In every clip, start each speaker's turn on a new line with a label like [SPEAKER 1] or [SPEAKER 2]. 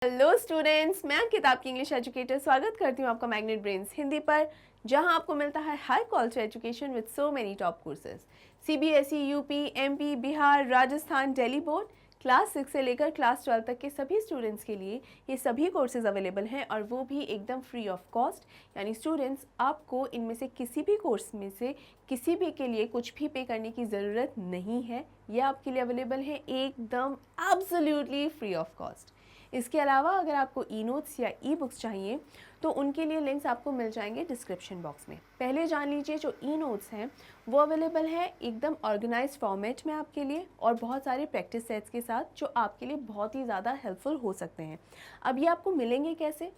[SPEAKER 1] Hello students, मैं अंकिता आपकी English educator स्वागत करती हूँ आपका मैग्नेट ब्रेन्स हिंदी पर, जहाँ आपको मिलता है high quality education with so many top courses. CBSE, UP, MP, Bihar, Rajasthan, Delhi board, class 6 से लेकर क्लास 12 तक के सभी स्टूडेंट्स के लिए ये सभी कोर्सेज अवेलेबल हैं और वो भी एकदम फ्री ऑफ कॉस्ट। यानी स्टूडेंट्स, आपको इनमें से किसी भी कोर्स में से किसी भी के लिए कुछ भी पे करने की ज़रूरत नहीं है। ये आपके लिए अवेलेबल है एकदम एब्सोल्युटली फ्री ऑफ कॉस्ट। इसके अलावा अगर आपको ई नोट्स या ई बुक्स चाहिए तो उनके लिए लिंक्स आपको मिल जाएंगे डिस्क्रिप्शन बॉक्स में। पहले जान लीजिए, जो ई नोट्स हैं वो अवेलेबल है एकदम ऑर्गेनाइज्ड फॉर्मेट में आपके लिए और बहुत सारे प्रैक्टिस सेट्स के साथ, जो आपके लिए बहुत ही ज़्यादा हेल्पफुल हो सकते हैं। अब ये आपको मिलेंगे कैसे,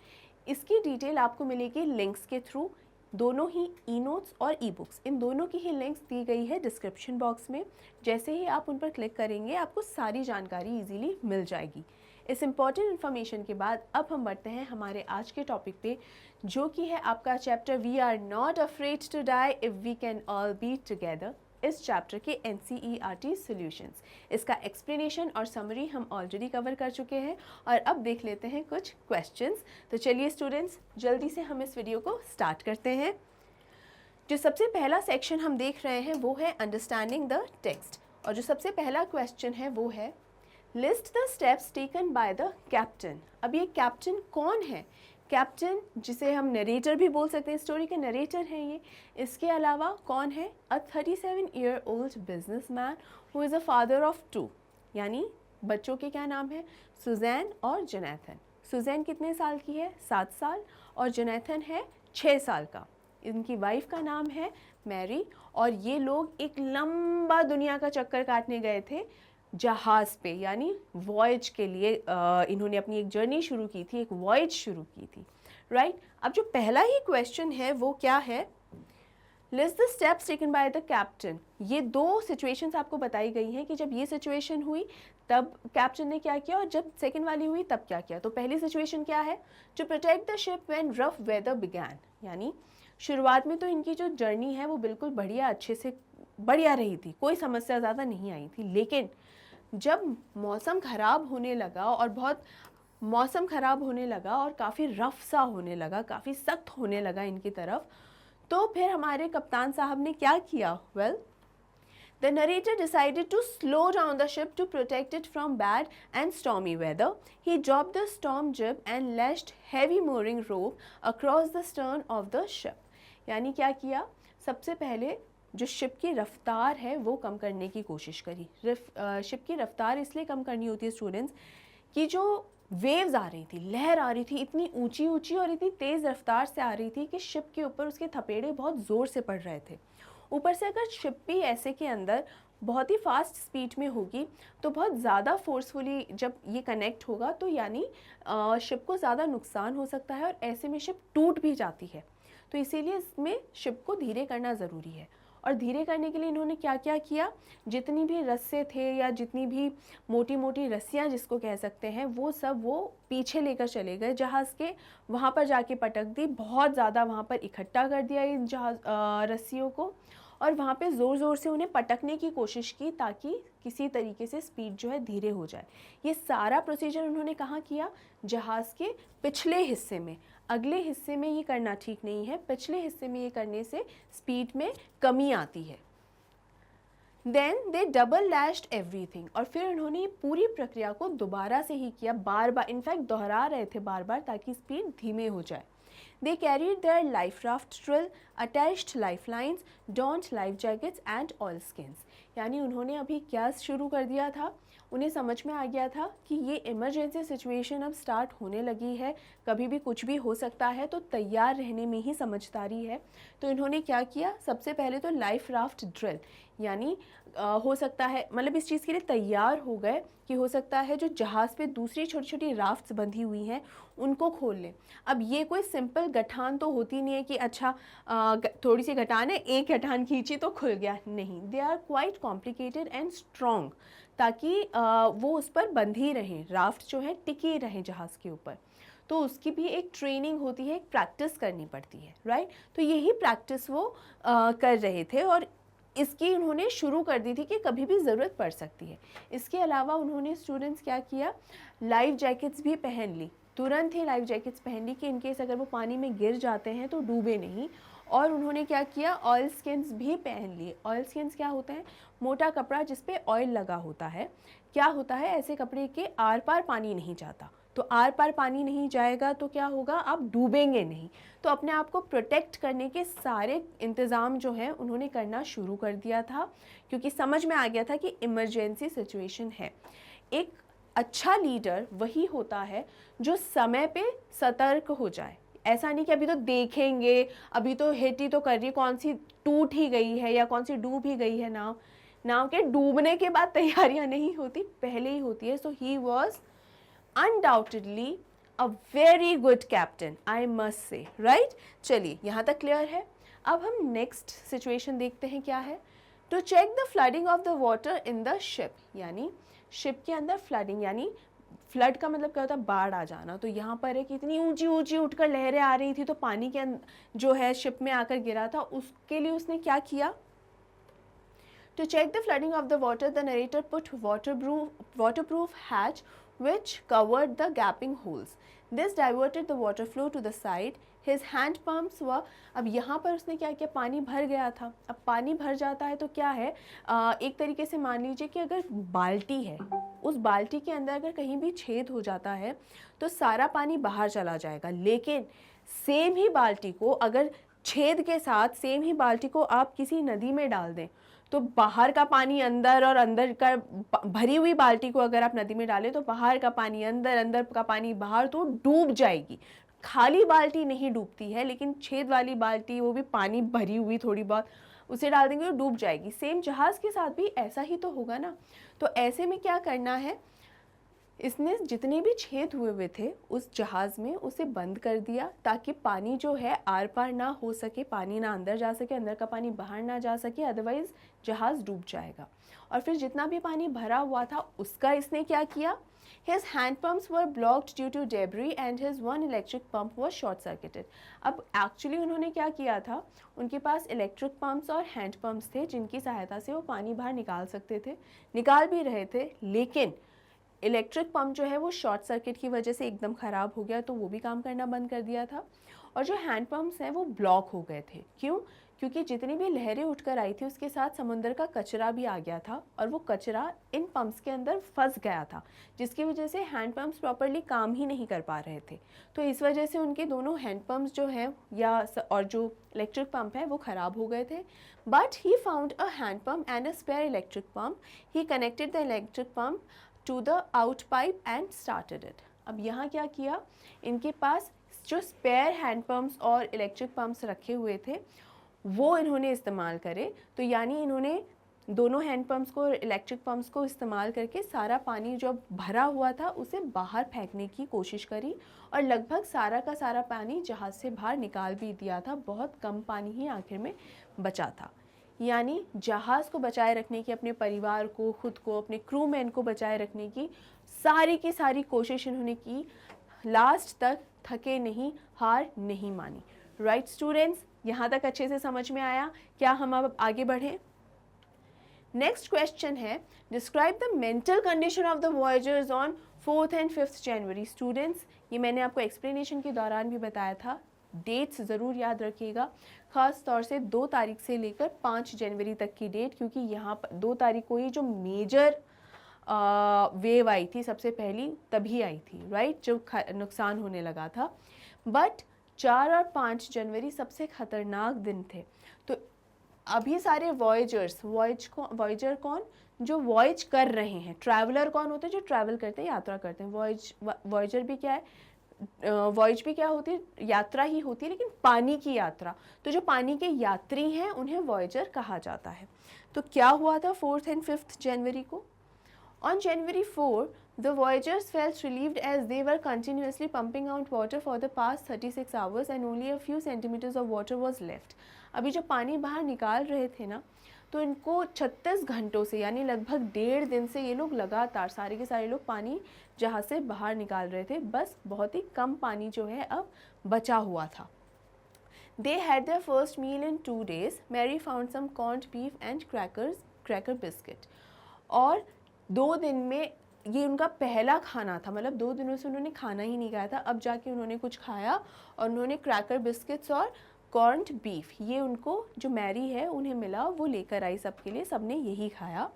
[SPEAKER 1] इसकी डिटेल आपको मिलेगी लिंक्स के थ्रू। दोनों ही ई नोट्स और ई बुक्स, इन दोनों की ही लिंक्स दी गई है डिस्क्रिप्शन बॉक्स में। जैसे ही आप उन पर क्लिक करेंगे आपको सारी जानकारी इजीली मिल जाएगी। इस इम्पॉर्टेंट इन्फॉर्मेशन के बाद अब हम बढ़ते हैं हमारे आज के टॉपिक पे, जो कि है आपका chapter we are not afraid to die if we can all be together. इस चैप्टर के NCERT सॉल्यूशंस, इसका एक्सप्लेनेशन और समरी हम ऑलरेडी कवर कर चुके हैं और अब देख लेते हैं कुछ क्वेश्चंस। तो चलिए स्टूडेंट्स, जल्दी से हम इस वीडियो को स्टार्ट करते हैं। जो सबसे पहला सेक्शन हम देख रहे हैं वो है अंडरस्टैंडिंग द टेक्स्ट, और जो सबसे पहला क्वेश्चन है वो है list the steps taken by the captain. अब ये कैप्टन कौन है? कैप्टन, जिसे हम नरेटर भी बोल सकते हैं, स्टोरी के नरेटर हैं ये। इसके अलावा कौन है? अ 37-year-old businessman who is a father of 2, यानी बच्चों के क्या नाम है? सुजैन और जोनाथन। सुजैन कितने साल की है? 7 साल, और जोनाथन है 6 साल का। इनकी वाइफ का नाम है मैरी, और ये लोग एक लंबा दुनिया का चक्कर काटने गए थे जहाज़ पे, यानी वॉयज के लिए इन्होंने अपनी एक जर्नी शुरू की थी, एक वॉयज शुरू की थी, राइट। अब जो पहला ही क्वेश्चन है वो क्या है? List the steps taken by the captain. ये दो सिचुएशंस आपको बताई गई हैं कि जब ये सिचुएशन हुई तब कैप्टन ने क्या किया और जब सेकंड वाली हुई तब क्या किया। तो पहली सिचुएशन क्या है? To protect the ship when rough weather began, यानी शुरुआत में तो इनकी जो जर्नी है वो बिल्कुल बढ़िया, अच्छे से बढ़िया रही थी, कोई समस्या ज़्यादा नहीं आई थी। लेकिन जब मौसम ख़राब होने लगा और काफ़ी रफ सा होने लगा, काफ़ी सख्त होने लगा इनकी तरफ, तो फिर हमारे कप्तान साहब ने क्या किया? Well, the narrator decided to slow down the ship to protect it from bad and stormy weather. He dropped the storm jib and lashed heavy mooring rope across the stern of the ship. यानी क्या किया? सबसे पहले जो ship की रफ्तार है वो कम करने की कोशिश करी। शिप की रफ्तार इसलिए कम करनी होती है स्टूडेंट्स कि जो वेव्स आ रही थी, लहर आ रही थी, इतनी ऊंची ऊंची और इतनी तेज़ रफ्तार से आ रही थी कि शिप के ऊपर उसके थपेड़े बहुत ज़ोर से पड़ रहे थे। ऊपर से अगर शिप भी ऐसे के अंदर बहुत ही फास्ट स्पीड में होगी तो बहुत ज़्यादा फोर्सफुली जब ये कनेक्ट होगा तो यानी शिप को ज़्यादा नुकसान हो सकता है और ऐसे में शिप टूट भी जाती है। तो इसीलिए इसमें शिप को धीरे करना ज़रूरी है। और धीरे करने के लिए इन्होंने क्या क्या किया? जितनी भी रस्से थे या जितनी भी मोटी मोटी रस्सियाँ जिसको कह सकते हैं, वो सब वो पीछे लेकर चले गए जहाज़ के, वहाँ पर जाके पटक दी, बहुत ज़्यादा वहाँ पर इकट्ठा कर दिया इन रस्सियों को और वहाँ पे ज़ोर ज़ोर से उन्हें पटकने की कोशिश की ताकि किसी तरीके से स्पीड जो है धीरे हो जाए। ये सारा प्रोसीजर उन्होंने कहाँ किया? जहाज़ के पिछले हिस्से में। अगले हिस्से में ये करना ठीक नहीं है, पिछले हिस्से में ये करने से स्पीड में कमी आती है। Then they double lashed everything, और फिर उन्होंने पूरी प्रक्रिया को दोबारा से ही किया, बार बार, इनफैक्ट दोहरा रहे थे बार बार ताकि स्पीड धीमे हो जाए। They carried their life raft drill, attached lifelines, donned life jackets and oilskins। यानी उन्होंने अभी क्या शुरू कर दिया था? उन्हें समझ में आ गया था कि ये इमरजेंसी सिचुएशन अब स्टार्ट होने लगी है, कभी भी कुछ भी हो सकता है, तो तैयार रहने में ही समझदारी है। तो इन्होंने क्या किया? सबसे पहले तो लाइफ राफ्ट ड्रिल, यानी हो सकता है, मतलब इस चीज़ के लिए तैयार हो गए कि हो सकता है जो जहाज़ पे दूसरी छोटी छोटी राफ्ट्स बंधी हुई हैं उनको खोल लें। अब ये कोई सिंपल गठान तो होती नहीं है कि अच्छा थोड़ी सी गठान है, एक गठान खींची तो खुल गया, नहीं। They are quite complicated and strong, ताकि वो उस पर बंधी रहें, राफ्ट जो है टिकी रहें जहाज़ के ऊपर। तो उसकी भी एक ट्रेनिंग होती है, एक प्रैक्टिस करनी पड़ती है, राइट। तो यही प्रैक्टिस वो कर रहे थे और इसकी उन्होंने शुरू कर दी थी कि कभी भी ज़रूरत पड़ सकती है। इसके अलावा उन्होंने स्टूडेंट्स क्या किया, लाइफ जैकेट्स भी पहन ली, तुरंत ही लाइफ जैकेट्स पहन ली कि इनकेस अगर वो पानी में गिर जाते हैं तो डूबे नहीं। और उन्होंने क्या किया, ऑयल स्किन्स भी पहन लिए। ऑयल स्किन्स क्या होते हैं, मोटा कपड़ा जिस पे ऑयल लगा होता है। क्या होता है, ऐसे कपड़े के आर पार पानी नहीं जाता, तो आर पार पानी नहीं जाएगा तो क्या होगा, आप डूबेंगे नहीं। तो अपने आप को प्रोटेक्ट करने के सारे इंतज़ाम जो हैं उन्होंने करना शुरू कर दिया था, क्योंकि समझ में आ गया था कि इमरजेंसी सिचुएशन है। एक अच्छा लीडर वही होता है जो समय पे सतर्क हो जाए। ऐसा नहीं कि अभी तो देखेंगे, अभी तो हिट ही तो कर रही है, कौन सी टूट ही गई है या कौन सी डूब ही गई है नाव। नाव के डूबने के बाद तैयारियां नहीं होती, पहले ही होती है। So he was undoubtedly a very good captain, I must say, right? चलिए यहाँ तक क्लियर है। अब हम नेक्स्ट सिचुएशन देखते हैं क्या है। To check the flooding of the water in the ship, यानी शिप के अंदर फ्लडिंग, यानी फ्लड का मतलब क्या होता है, बाढ़ आ जाना। तो यहाँ पर है कि इतनी ऊंची ऊंची उठकर लहरें आ रही थी तो पानी के जो है शिप में आकर गिरा था। उसके लिए उसने क्या किया, to check the flooding of the water, the narrator put waterproof hatch which covered the gaping holes. This diverted the water flow to the side. His hand pumps were, अब यहाँ पर उसने क्या किया, पानी भर गया था। अब पानी भर जाता है तो क्या है, एक तरीके से मान लीजिए कि अगर बाल्टी है, उस बाल्टी के अंदर अगर कहीं भी छेद हो जाता है तो सारा पानी बाहर चला जाएगा। लेकिन सेम ही बाल्टी को अगर छेद के साथ सेम ही बाल्टी को आप किसी नदी में डाल दें तो बाहर का पानी अंदर और अंदर का, भरी हुई बाल्टी को अगर आप नदी में डालें तो बाहर का पानी अंदर, अंदर का पानी बाहर, तो डूब जाएगी। खाली बाल्टी नहीं डूबती है, लेकिन छेद वाली बाल्टी, वो भी पानी भरी हुई थोड़ी बहुत, उसे डाल देंगे तो डूब जाएगी। सेम जहाज़ के साथ भी ऐसा ही तो होगा ना। तो ऐसे में क्या करना है, इसने जितने भी छेद हुए थे उस जहाज़ में उसे बंद कर दिया ताकि पानी जो है आर पार ना हो सके, पानी ना अंदर जा सके, अंदर का पानी बाहर ना जा सके, अदरवाइज़ जहाज़ डूब जाएगा। और फिर जितना भी पानी भरा हुआ था उसका इसने क्या किया, His hand pumps were blocked due to debris and his one electric pump was short circuited. अब एक्चुअली उन्होंने क्या किया था, उनके पास इलेक्ट्रिक पम्प्स और हैंड पम्प्स थे जिनकी सहायता से वो पानी बाहर निकाल सकते थे, निकाल भी रहे थे। लेकिन इलेक्ट्रिक पंप जो है वो शॉर्ट सर्किट की वजह से एकदम ख़राब हो गया, तो वो भी काम करना बंद कर दिया था। और जो हैंड पम्प्स हैं वो ब्लॉक हो गए थे। क्यों? क्योंकि जितनी भी लहरें उठकर आई थी उसके साथ समुद्र का कचरा भी आ गया था और वो कचरा इन पंप्स के अंदर फंस गया था, जिसकी वजह से हैंड पम्प्स प्रॉपरली काम ही नहीं कर पा रहे थे। तो इस वजह से उनके दोनों हैंड पम्प्स जो हैं और जो इलेक्ट्रिक पंप है वो ख़राब हो गए थे। But he found a hand pump and a spare electric pump. He connected the electric pump to the out pipe and started it. अब यहाँ क्या किया, इनके पास जो स्पेयर हैंड पम्प्स और इलेक्ट्रिक पम्प्स रखे हुए थे वो इन्होंने इस्तेमाल करे। तो यानी इन्होंने दोनों हैंड पम्प्स को और इलेक्ट्रिक पम्प्स को इस्तेमाल करके सारा पानी जो भरा हुआ था उसे बाहर फेंकने की कोशिश करी और लगभग सारा का सारा पानी जहाज़ से बाहर निकाल भी दिया था। बहुत कम पानी ही आखिर में बचा था। यानी जहाज़ को बचाए रखने की, अपने परिवार को, खुद को, अपने क्रू मैन को बचाए रखने की सारी कोशिश इन्होंने की। लास्ट तक थके नहीं, हार नहीं मानी। राइट स्टूडेंट्स, यहाँ तक अच्छे से समझ में आया? क्या हम अब आगे बढ़ें? नेक्स्ट क्वेश्चन है, describe the mental condition of the voyagers on 4th and 5th January. Students, ये मैंने आपको एक्सप्लेनेशन के दौरान भी बताया था, डेट्स ज़रूर याद रखिएगा, ख़ास तौर से 2 तारीख से लेकर 5 जनवरी तक की डेट, क्योंकि यहाँ पर 2 तारीख को ही जो मेजर वेव आई थी सबसे पहली, तभी आई थी, राइट, जो नुकसान होने लगा था। बट 4 और 5 जनवरी सबसे ख़तरनाक दिन थे। तो अभी सारे वॉयजर कौन, जो वॉयज कर रहे हैं। ट्रैवलर कौन होते हैं, जो ट्रैवल करते हैं, यात्रा करते हैं। वॉयजर भी क्या है, वॉयज भी क्या होती है, यात्रा ही होती है, लेकिन पानी की यात्रा। तो जो पानी के यात्री हैं उन्हें वॉयजर कहा जाता है। तो क्या हुआ था 4th and 5th जनवरी को? On January 4, the voyagers felt relieved as they were continuously pumping out water for the past 36 hours and only a few centimeters of water was left. अभी जो पानी बाहर निकाल रहे थे ना, तो इनको 36 घंटों से, यानी लगभग 1.5 दिन से ये लोग लगातार सारे के सारे लोग पानी जहाज़ से बाहर निकाल रहे थे। बस बहुत ही कम पानी जो है अब बचा हुआ था। They had their first meal in 2 days. Mary found some corned beef and cracker biscuit. और 2 दिन में ये उनका पहला खाना था, मतलब 2 दिनों से उन्होंने खाना ही नहीं खाया था, अब जाके उन्होंने कुछ खाया और उन्होंने क्रैकर बिस्किट्स और कॉर्न्ड बीफ, ये उनको जो मैरी है उन्हें मिला, वो लेकर आई सबके लिए, सबने यही खाया।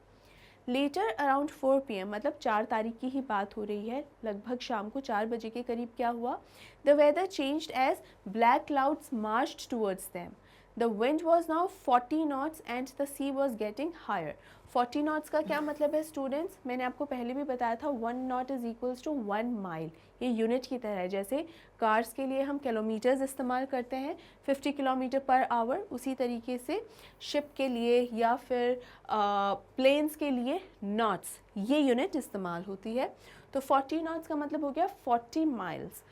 [SPEAKER 1] लेटर अराउंड 4 PM, मतलब 4 तारीख की ही बात हो रही है, लगभग शाम को 4 बजे के करीब क्या हुआ, the weather changed as black clouds marched towards them. The wind was now 40 knots and the sea was getting higher. 40 knots का क्या मतलब है स्टूडेंट्स? मैंने आपको पहले भी बताया था 1 knot is equals to 1 mile. ये यूनिट की तरह है, जैसे कार्स के लिए हम किलोमीटर्स इस्तेमाल करते हैं 50 किलोमीटर पर आवर, उसी तरीके से शिप के लिए या फिर प्लेन्स के लिए नॉट्स, ये यूनिट इस्तेमाल होती है। तो 40 नॉट्स का मतलब हो गया 40 माइल्स।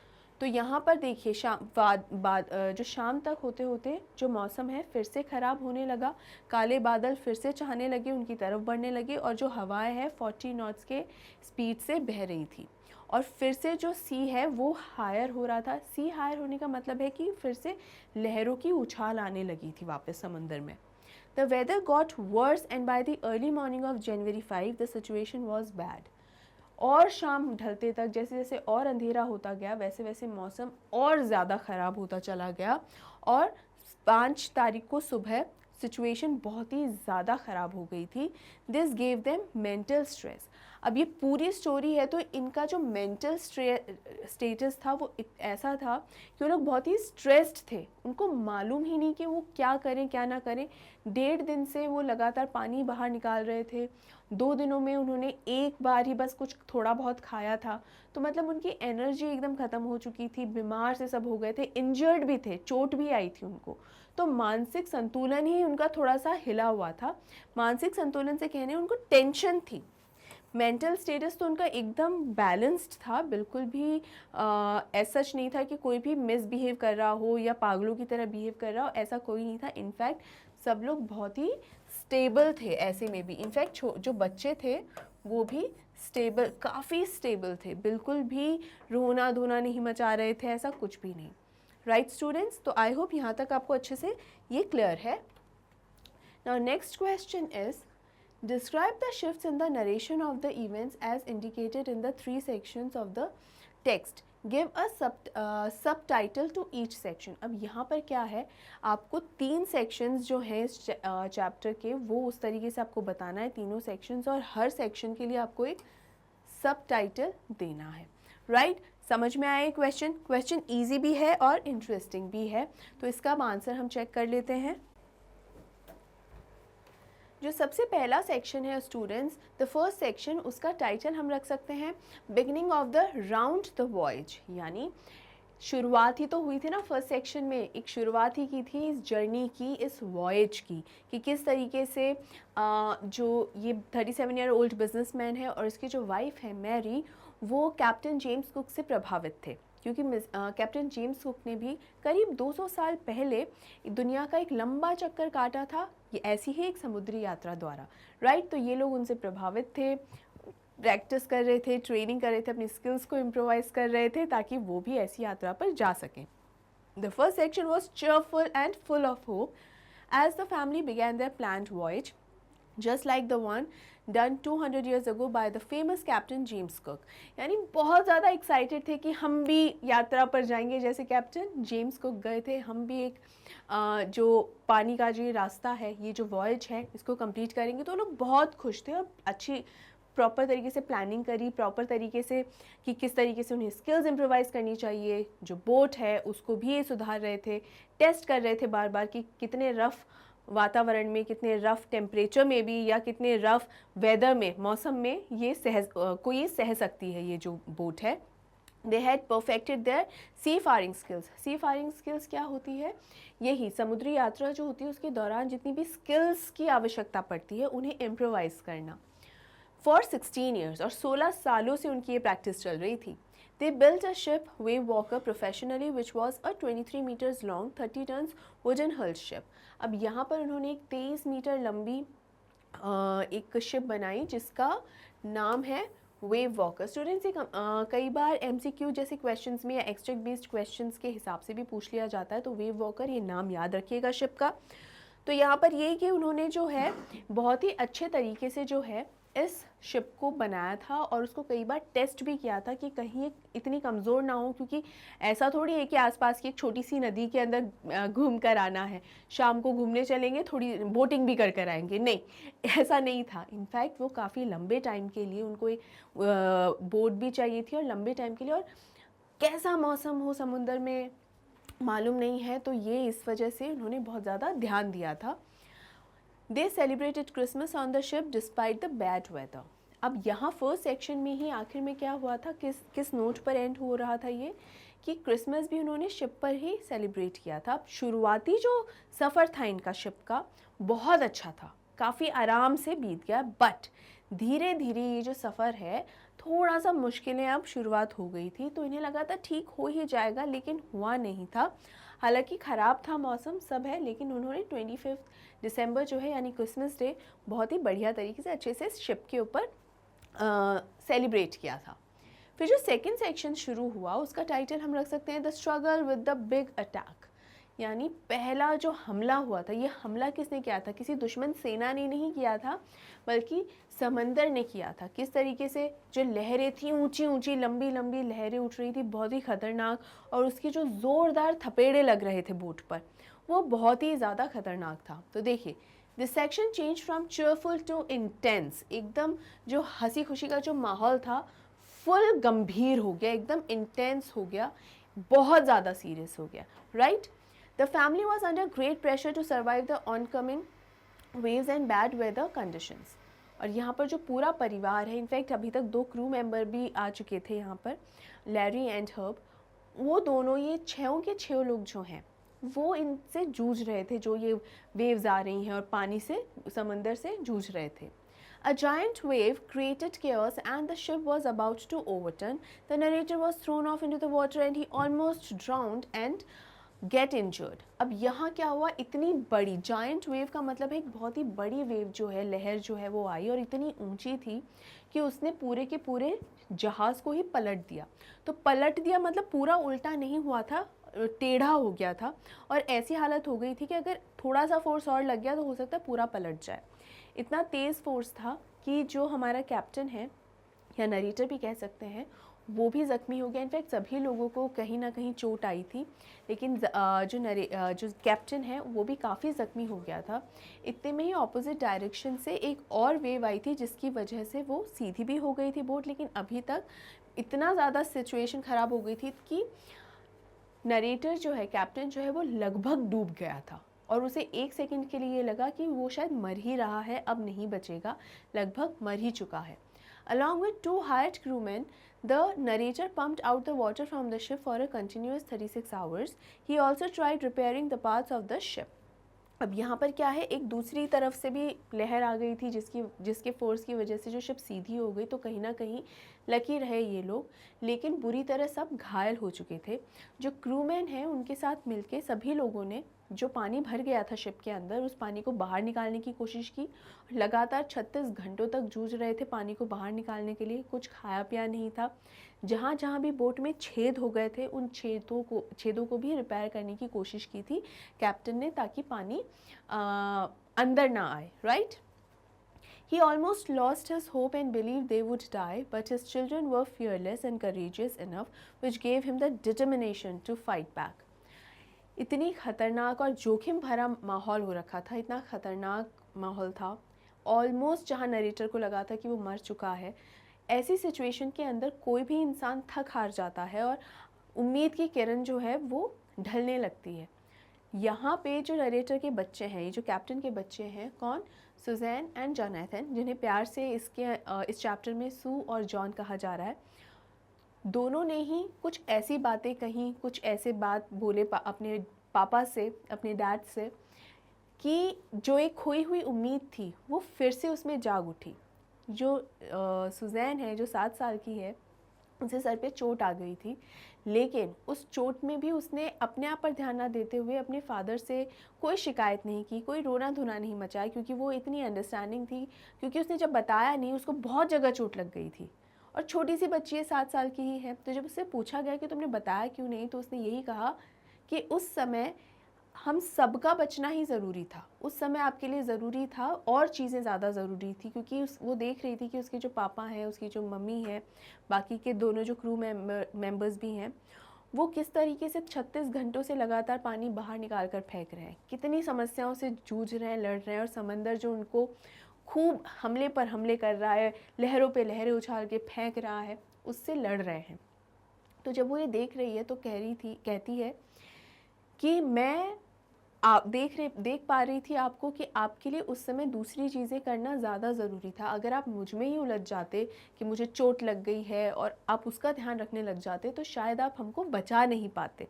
[SPEAKER 1] तो यहाँ पर देखिए जो शाम तक होते होते जो मौसम है फिर से ख़राब होने लगा, काले बादल फिर से छाने लगे, उनकी तरफ बढ़ने लगे और जो हवाएं हैं 40 नॉट्स के स्पीड से बह रही थी और फिर से जो सी है वो हायर हो रहा था। सी हायर होने का मतलब है कि फिर से लहरों की उछाल आने लगी थी वापस समंदर में। The weather got worse and by the early morning of January 5 the situation was bad. और शाम ढलते तक जैसे जैसे और अंधेरा होता गया वैसे वैसे मौसम और ज़्यादा ख़राब होता चला गया और 5 तारीख को सुबह सिचुएशन बहुत ही ज़्यादा ख़राब हो गई थी। This gave them mental stress. अब ये पूरी स्टोरी है तो इनका जो मेंटल स्टेटस था वो ऐसा था कि वो लोग बहुत ही स्ट्रेस्ड थे, उनको मालूम ही नहीं कि वो क्या करें क्या ना करें। 1.5 दिन से वो लगातार पानी बाहर निकाल रहे थे, 2 दिनों में उन्होंने एक बार ही बस कुछ थोड़ा बहुत खाया था, तो मतलब उनकी एनर्जी एकदम ख़त्म हो चुकी थी, बीमार से सब हो गए थे, इंजर्ड भी थे, चोट भी आई थी उनको, तो मानसिक संतुलन ही उनका थोड़ा सा हिला हुआ था। मानसिक संतुलन से कहने उनको टेंशन थी। मेंटल स्टेटस तो उनका एकदम बैलेंस्ड था, बिल्कुल भी ऐसा सच नहीं था कि कोई भी मिसबिहेव कर रहा हो या पागलों की तरह बिहेव कर रहा हो, ऐसा कोई नहीं था। इनफैक्ट सब लोग बहुत ही स्टेबल थे ऐसे में भी। इनफैक्ट जो बच्चे थे वो भी स्टेबल, काफ़ी स्टेबल थे, बिल्कुल भी रोना धोना नहीं मचा रहे थे, ऐसा कुछ भी नहीं। राइट स्टूडेंट्स, तो आई होप यहाँ तक आपको अच्छे से ये क्लियर है। Now next question is describe the shifts in the narration of the events as indicated in the 3 sections of the text. Give a subtitle to each section. अब यहाँ पर क्या है, आपको 3 sections जो हैं इस चैप्टर के वो उस तरीके से आपको बताना है, तीनों sections, और हर section के लिए आपको एक subtitle देना है। राइट, समझ में आया क्वेश्चन? क्वेश्चन ईजी भी है और इंटरेस्टिंग भी है, तो इसका आंसर हम चेक कर लेते हैं। जो सबसे पहला सेक्शन है स्टूडेंट्स, द फर्स्ट सेक्शन, उसका टाइटल हम रख सकते हैं beginning of the round the voyage, यानी शुरुआत ही तो हुई थी ना फर्स्ट सेक्शन में, एक शुरुआत ही की थी इस जर्नी की, इस वॉयज की, कि किस तरीके से जो ये 37 ईयर ओल्ड बिजनेसमैन है और इसकी जो वाइफ है मैरी, वो कैप्टन जेम्स कुक से प्रभावित थे, क्योंकि कैप्टन जेम्स कुक ने भी करीब 200 साल पहले दुनिया का एक लंबा चक्कर काटा था, ये ऐसी ही एक समुद्री यात्रा द्वारा। राइट, तो ये लोग उनसे प्रभावित थे, प्रैक्टिस कर रहे थे, ट्रेनिंग कर रहे थे, अपनी स्किल्स को इम्प्रोवाइज कर रहे थे ताकि वो भी ऐसी यात्रा पर जा सकें। The first section was cheerful and full of hope as the family began their planned voyage, just like the one done 200 years ago by the famous captain James Cook। यानी बहुत ज़्यादा एक्साइटेड थे कि हम भी यात्रा पर जाएंगे जैसे कैप्टन जेम्स कुक गए थे, हम भी एक जो पानी का जो ये रास्ता है, ये जो वॉयज है, इसको कंप्लीट करेंगे। तो लोग बहुत खुश थे और अच्छी प्रॉपर तरीके से प्लानिंग करी, प्रॉपर तरीके से कि किस तरीके से उन्हें स्किल्स इम्प्रोवाइज़ करनी चाहिए, जो बोट है उसको भी ये सुधार रहे थे, टेस्ट कर रहे थे बार बार कि कितने रफ़ वातावरण में, कितने रफ़ टेम्परेचर में भी, या कितने रफ़ वेदर में, मौसम में ये सह सकती है ये जो बोट है। They had perfected their seafaring skills. Seafaring skills क्या होती है? यही समुद्री यात्रा जो होती है उसके दौरान जितनी भी स्किल्स की आवश्यकता पड़ती है उन्हें इम्प्रोवाइज़ करना। फॉर 16 ईयर्स, और 16 सालों से उनकी ये प्रैक्टिस चल रही थी। They built a ship, Wave Walker, professionally, which was a 23 meters long, 30 tons wooden hull ship. अब यहाँ पर उन्होंने एक 23 मीटर लंबी एक शिप बनाई जिसका नाम है वेव वॉकर स्टूडेंट्स, कई बार एमसीक्यू जैसे क्वेश्चंस में या एक्सट्रैक्ट बेस्ड क्वेश्चंस के हिसाब से भी पूछ लिया जाता है, तो वेव वॉकर ये नाम याद रखिएगा शिप का। तो यहाँ पर ये कि उन्होंने जो है बहुत ही अच्छे तरीके से जो है इस शिप को बनाया था और उसको कई बार टेस्ट भी किया था कि कहीं ये इतनी कमज़ोर ना हो, क्योंकि ऐसा थोड़ी है कि आसपास की एक छोटी सी नदी के अंदर घूम कर आना है, शाम को घूमने चलेंगे, थोड़ी बोटिंग भी कर आएंगे, नहीं, ऐसा नहीं था। इनफैक्ट वो काफ़ी लंबे टाइम के लिए उनको एक बोट भी चाहिए थी और लंबे टाइम के लिए, और कैसा मौसम हो समुद्र में मालूम नहीं है, तो ये इस वजह से उन्होंने बहुत ज़्यादा ध्यान दिया था। They celebrated Christmas on the ship despite the bad weather. अब यहाँ फर्स्ट सेक्शन में ही आखिर में क्या हुआ था, किस नोट पर एंड हो रहा था ये, कि क्रिसमस भी उन्होंने शिप पर ही सेलिब्रेट किया था। अब शुरुआती जो सफ़र था इनका शिप का बहुत अच्छा था, काफ़ी आराम से बीत गया, बट धीरे धीरे ये जो सफ़र है थोड़ा सा मुश्किलें अब शुरुआत हो गई थी। तो इन्हें लगा था ठीक हो ही जाएगा, लेकिन हुआ नहीं था। हालांकि ख़राब था मौसम सब है, लेकिन उन्होंने 25 दिसंबर जो है यानी क्रिसमस डे बहुत ही बढ़िया तरीके से अच्छे से शिप के ऊपर सेलिब्रेट किया था। फिर जो सेकंड सेक्शन शुरू हुआ उसका टाइटल हम रख सकते हैं the struggle with the big attack, यानी पहला जो हमला हुआ था, ये हमला किसने किया था, किसी दुश्मन सेना ने नहीं किया था, बल्कि समंदर ने किया था। किस तरीके से, जो लहरें थी ऊंची ऊंची लंबी लंबी लहरें उठ रही थी, बहुत ही खतरनाक, और उसके जो ज़ोरदार थपेड़े लग रहे थे बोट पर, वो बहुत ही ज़्यादा खतरनाक था। तो देखिए, this section change from cheerful to intense, एकदम जो हंसी खुशी का जो माहौल था फुल गंभीर हो गया, एकदम इंटेंस हो गया, बहुत ज़्यादा सीरियस हो गया, right. The family was under great pressure to survive the oncoming waves and bad weather conditions. और यहाँ पर जो पूरा परिवार है, इनफैक्ट अभी तक 2 क्रू मेंबर भी आ चुके थे यहाँ पर, लैरी एंड हर्ब, वो दोनों, ये 6 के 6 लोग जो हैं वो इनसे जूझ रहे थे, जो ये वेव्स आ रही हैं और पानी से, समंदर से जूझ रहे थे। A giant wave created chaos and the ship was about to overturn. The narrator was thrown off into the water and he almost drowned and get injured. अब यहाँ क्या हुआ, इतनी बड़ी जायंट वेव का मतलब है एक बहुत ही बड़ी वेव जो है, लहर जो है वो आई और इतनी ऊंची थी कि उसने पूरे के पूरे जहाज़ को ही पलट दिया। तो पलट दिया मतलब पूरा उल्टा नहीं हुआ था, टेढ़ा हो गया था, और ऐसी हालत हो गई थी कि अगर थोड़ा सा फोर्स और लग गया तो हो सकता है पूरा पलट जाए। इतना तेज़ फोर्स था कि जो हमारा कैप्टन है, या नरेटर भी कह सकते हैं, वो भी ज़ख्मी हो गया। इनफैक्ट सभी लोगों को कहीं ना कहीं चोट आई थी, लेकिन जो कैप्टन है वो भी काफ़ी ज़ख्मी हो गया था। इतने में ही ऑपोजिट डायरेक्शन से एक और वेव आई थी, जिसकी वजह से वो सीधी भी हो गई थी बोट, लेकिन अभी तक इतना ज़्यादा सिचुएशन ख़राब हो गई थी कि नरेटर जो है, कैप्टन जो है, वो लगभग डूब गया था और उसे 1 सेकंड के लिए लगा कि वो शायद मर ही रहा है, अब नहीं बचेगा, लगभग मर ही चुका है। Along with 2 hired crewmen, the narrator pumped out the water from the ship for a continuous 36 hours. He also tried repairing the parts of the ship. अब यहाँ पर क्या है, एक दूसरी तरफ से भी लहर आ गई थी जिसके फोर्स की वजह से जो शिप सीधी हो गई। तो कहीं ना कहीं लकी रहे ये लोग, लेकिन बुरी तरह सब घायल हो चुके थे। जो क्रूमैन हैं उनके साथ मिलके सभी लोगों ने, जो पानी भर गया था शिप के अंदर, उस पानी को बाहर निकालने की कोशिश की। लगातार 36 घंटों तक जूझ रहे थे पानी को बाहर निकालने के लिए, कुछ खाया पिया नहीं था। जहाँ जहाँ भी बोट में छेद हो गए थे उन छेदों को भी रिपेयर करने की कोशिश की थी कैप्टन ने, ताकि पानी अंदर ना आए, right. He almost lost his hope and believed they would die, but his children were fearless and courageous enough, which gave him the determination to fight back. इतनी खतरनाक और जोखिम भरा माहौल हो रखा था, इतना खतरनाक माहौल था, ऑलमोस्ट जहाँ नरेटर को लगा था कि वो मर चुका है। ऐसी सिचुएशन के अंदर कोई भी इंसान थक हार जाता है और उम्मीद की किरण जो है वो ढलने लगती है। यहाँ पे जो नरेटर के बच्चे हैं, ये जो कैप्टन के बच्चे हैं, कौन, सुजैन एंड जोनाथन, जिन्हें प्यार से इस चैप्टर में सू और जॉन कहा जा रहा है, दोनों ने ही कुछ ऐसी बातें कहीं, कुछ ऐसे बात बोले अपने पापा से, अपने डैड से, कि जो एक खोई हुई उम्मीद थी वो फिर से उसमें जाग उठी। जो सुजैन है, जो 7 साल की है, उसे सर पे चोट आ गई थी, लेकिन उस चोट में भी उसने अपने आप पर ध्यान ना देते हुए अपने फादर से कोई शिकायत नहीं की, कोई रोना धोना नहीं मचाया, क्योंकि वो इतनी अंडरस्टैंडिंग थी, क्योंकि उसने जब बताया नहीं, उसको बहुत जगह चोट लग गई थी और छोटी सी बच्ची है, 7 साल की ही है। तो जब उससे पूछा गया कि तुमने बताया क्यों नहीं, तो उसने यही कहा कि उस समय हम सबका बचना ही ज़रूरी था, उस समय आपके लिए ज़रूरी था और चीज़ें ज़्यादा ज़रूरी थी, क्योंकि वो देख रही थी कि उसके जो पापा हैं, उसकी जो मम्मी है, बाकी के दोनों जो क्रू मेंबर्स भी हैं, वो किस तरीके से 36 घंटों से लगातार पानी बाहर निकाल कर फेंक रहे हैं, कितनी समस्याओं से जूझ रहे हैं, लड़ रहे हैं, और समंदर जो उनको खूब हमले पर हमले कर रहा है, लहरों पे लहरें उछाल के फेंक रहा है, उससे लड़ रहे हैं। तो जब वो ये देख रही है तो कहती है कि मैं आप देख पा रही थी आपको कि आपके लिए उस समय दूसरी चीज़ें करना ज़्यादा ज़रूरी था। अगर आप मुझ में ही उलझ जाते कि मुझे चोट लग गई है और आप उसका ध्यान रखने लग जाते, तो शायद आप हमको बचा नहीं पाते।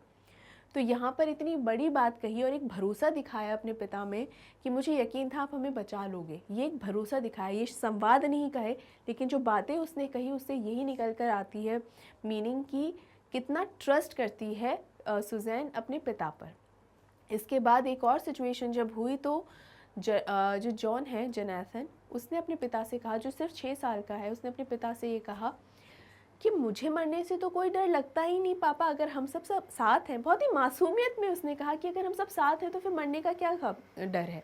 [SPEAKER 1] तो यहाँ पर इतनी बड़ी बात कही और एक भरोसा दिखाया अपने पिता में कि मुझे यकीन था आप हमें बचा लोगे। ये एक भरोसा दिखाया, ये संवाद नहीं कहे, लेकिन जो बातें उसने कही उससे यही निकल कर आती है मीनिंग कि कितना ट्रस्ट करती है सुज़ैन अपने पिता पर। इसके बाद एक और सिचुएशन जब हुई तो जो जॉन है, जोनाथन, उसने अपने पिता से कहा, जो सिर्फ 6 साल का है, उसने अपने पिता से ये कहा कि मुझे मरने से तो कोई डर लगता ही नहीं पापा, अगर हम सब साथ हैं। बहुत ही मासूमियत में उसने कहा कि अगर हम सब साथ हैं तो फिर मरने का क्या डर है।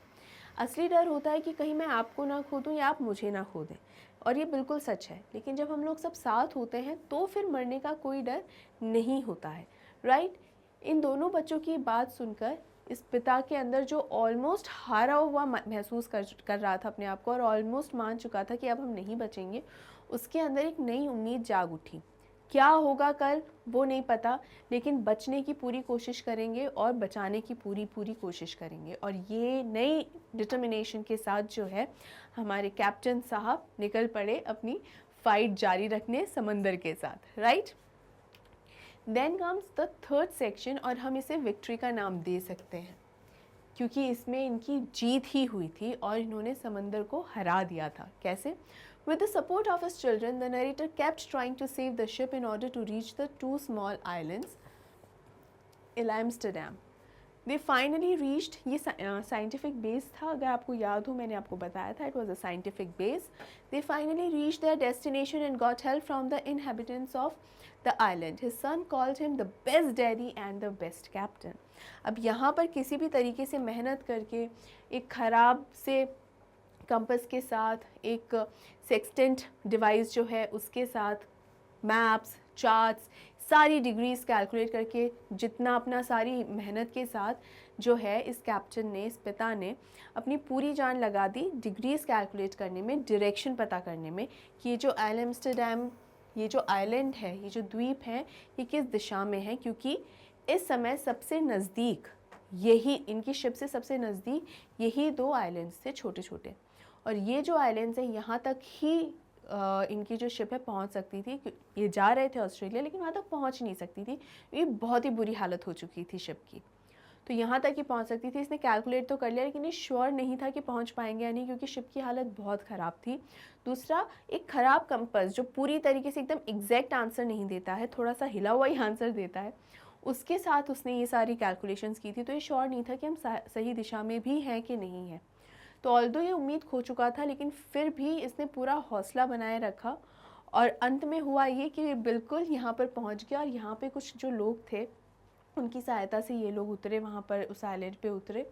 [SPEAKER 1] असली डर होता है कि कहीं मैं आपको ना खो दूँ या आप मुझे ना खो दें, और ये बिल्कुल सच है। लेकिन जब हम लोग सब साथ होते हैं तो फिर मरने का कोई डर नहीं होता है, राइट। इन दोनों बच्चों की बात सुनकर इस पिता के अंदर, जो ऑलमोस्ट हारा हुआ महसूस कर रहा था अपने आप को और ऑलमोस्ट मान चुका था कि अब हम नहीं बचेंगे, उसके अंदर एक नई उम्मीद जाग उठी। क्या होगा कल वो नहीं पता, लेकिन बचने की पूरी कोशिश करेंगे और बचाने की पूरी कोशिश करेंगे। और ये नई डिटर्मिनेशन के साथ जो है हमारे कैप्टन साहब निकल पड़े अपनी फाइट जारी रखने समंदर के साथ, right. Then comes the third section, और हम इसे विक्ट्री का नाम दे सकते हैं क्योंकि इसमें इनकी जीत ही हुई थी और इन्होंने समंदर को हरा दिया था। कैसे? With the support of his children, the narrator kept trying to save the ship in order to reach the 2 small islands, Amsterdam. They finally reached, ये scientific base था, अगर आपको याद हो मैंने आपको बताया था, it was a scientific base. They finally reached their destination and got help from the inhabitants of the island. His son called him the best daddy and the best captain. अब यहाँ पर किसी भी तरीके से मेहनत करके एक ख़राब से कंपस के साथ, एक सेक्सटेंट डिवाइस जो है उसके साथ, मैप्स, चार्ट्स, सारी डिग्रीज कैलकुलेट करके, जितना अपना सारी मेहनत के साथ जो है इस कैप्टन ने, इस पिता ने अपनी पूरी जान लगा दी डिग्रीज कैलकुलेट करने में, डायरेक्शन पता करने में कि ये जो एम्स्टर्डम, ये जो आइलैंड है, ये जो द्वीप है, ये किस दिशा में है। क्योंकि इस समय सबसे नज़दीक यही, इनकी शिप से सबसे नज़दीक यही 2 आइलैंड्स थे छोटे छोटे, और ये जो आइलैंड्स हैं यहाँ तक ही इनकी जो शिप है पहुँच सकती थी। ये जा रहे थे ऑस्ट्रेलिया, लेकिन वहाँ तक पहुँच नहीं सकती थी, ये बहुत ही बुरी हालत हो चुकी थी शिप की। तो यहाँ तक ही पहुँच सकती थी। इसने कैलकुलेट तो कर लिया, लेकिन ये श्योर नहीं था कि पहुँच पाएंगे या नहीं, क्योंकि शिप की हालत बहुत ख़राब थी। दूसरा, एक ख़राब कंपस जो पूरी तरीके से एकदम एग्जैक्ट आंसर नहीं देता है, थोड़ा सा हिला हुआ ही आंसर देता है, उसके साथ उसने ये सारी कैलकुलेशंस की थी। तो ये श्योर नहीं था कि हम सही दिशा में भी हैं कि नहीं है। तो ऑल्दो ये उम्मीद खो चुका था, लेकिन फिर भी इसने पूरा हौसला बनाए रखा, और अंत में हुआ ये कि ये बिल्कुल यहाँ पर पहुँच गया। और यहाँ पे कुछ जो लोग थे उनकी सहायता से ये लोग उतरे, वहाँ पर उस आइलैंड पे उतरे,